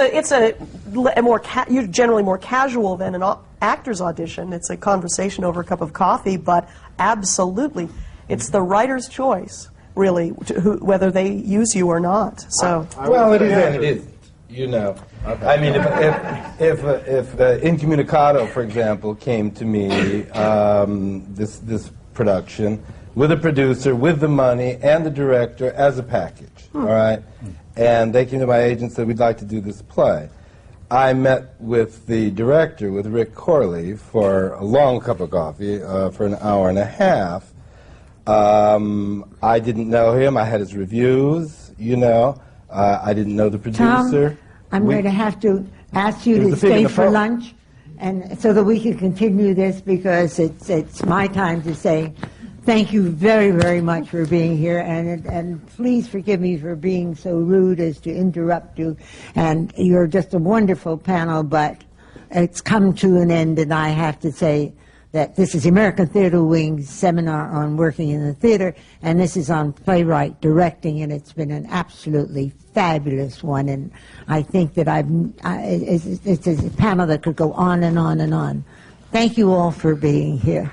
you're generally more casual than an actor's audition. It's a conversation over a cup of coffee, but absolutely, it's the writer's choice, really, whether they use you or not. So... Well, it is and it isn't. You know, I mean, if Incommunicado, for example, came to me, this production, with a producer, with the money, and the director as a package, all right? And they came to my agent and said, we'd like to do this play. I met with the director, with Rick Corley, for a long cup of coffee for an hour and a half. I didn't know him. I had his reviews, you know. I didn't know the producer. Tom, I'm going to have to ask you to stay for lunch, and so that we can continue this, because it's my time to say thank you very, very much for being here, and please forgive me for being so rude as to interrupt you. And you're just a wonderful panel, but it's come to an end, and I have to say that this is the American Theatre Wing's seminar on working in the theater, and this is on playwright directing, and it's been an absolutely fabulous one, and I think that it's a panel that could go on and on and on. Thank you all for being here.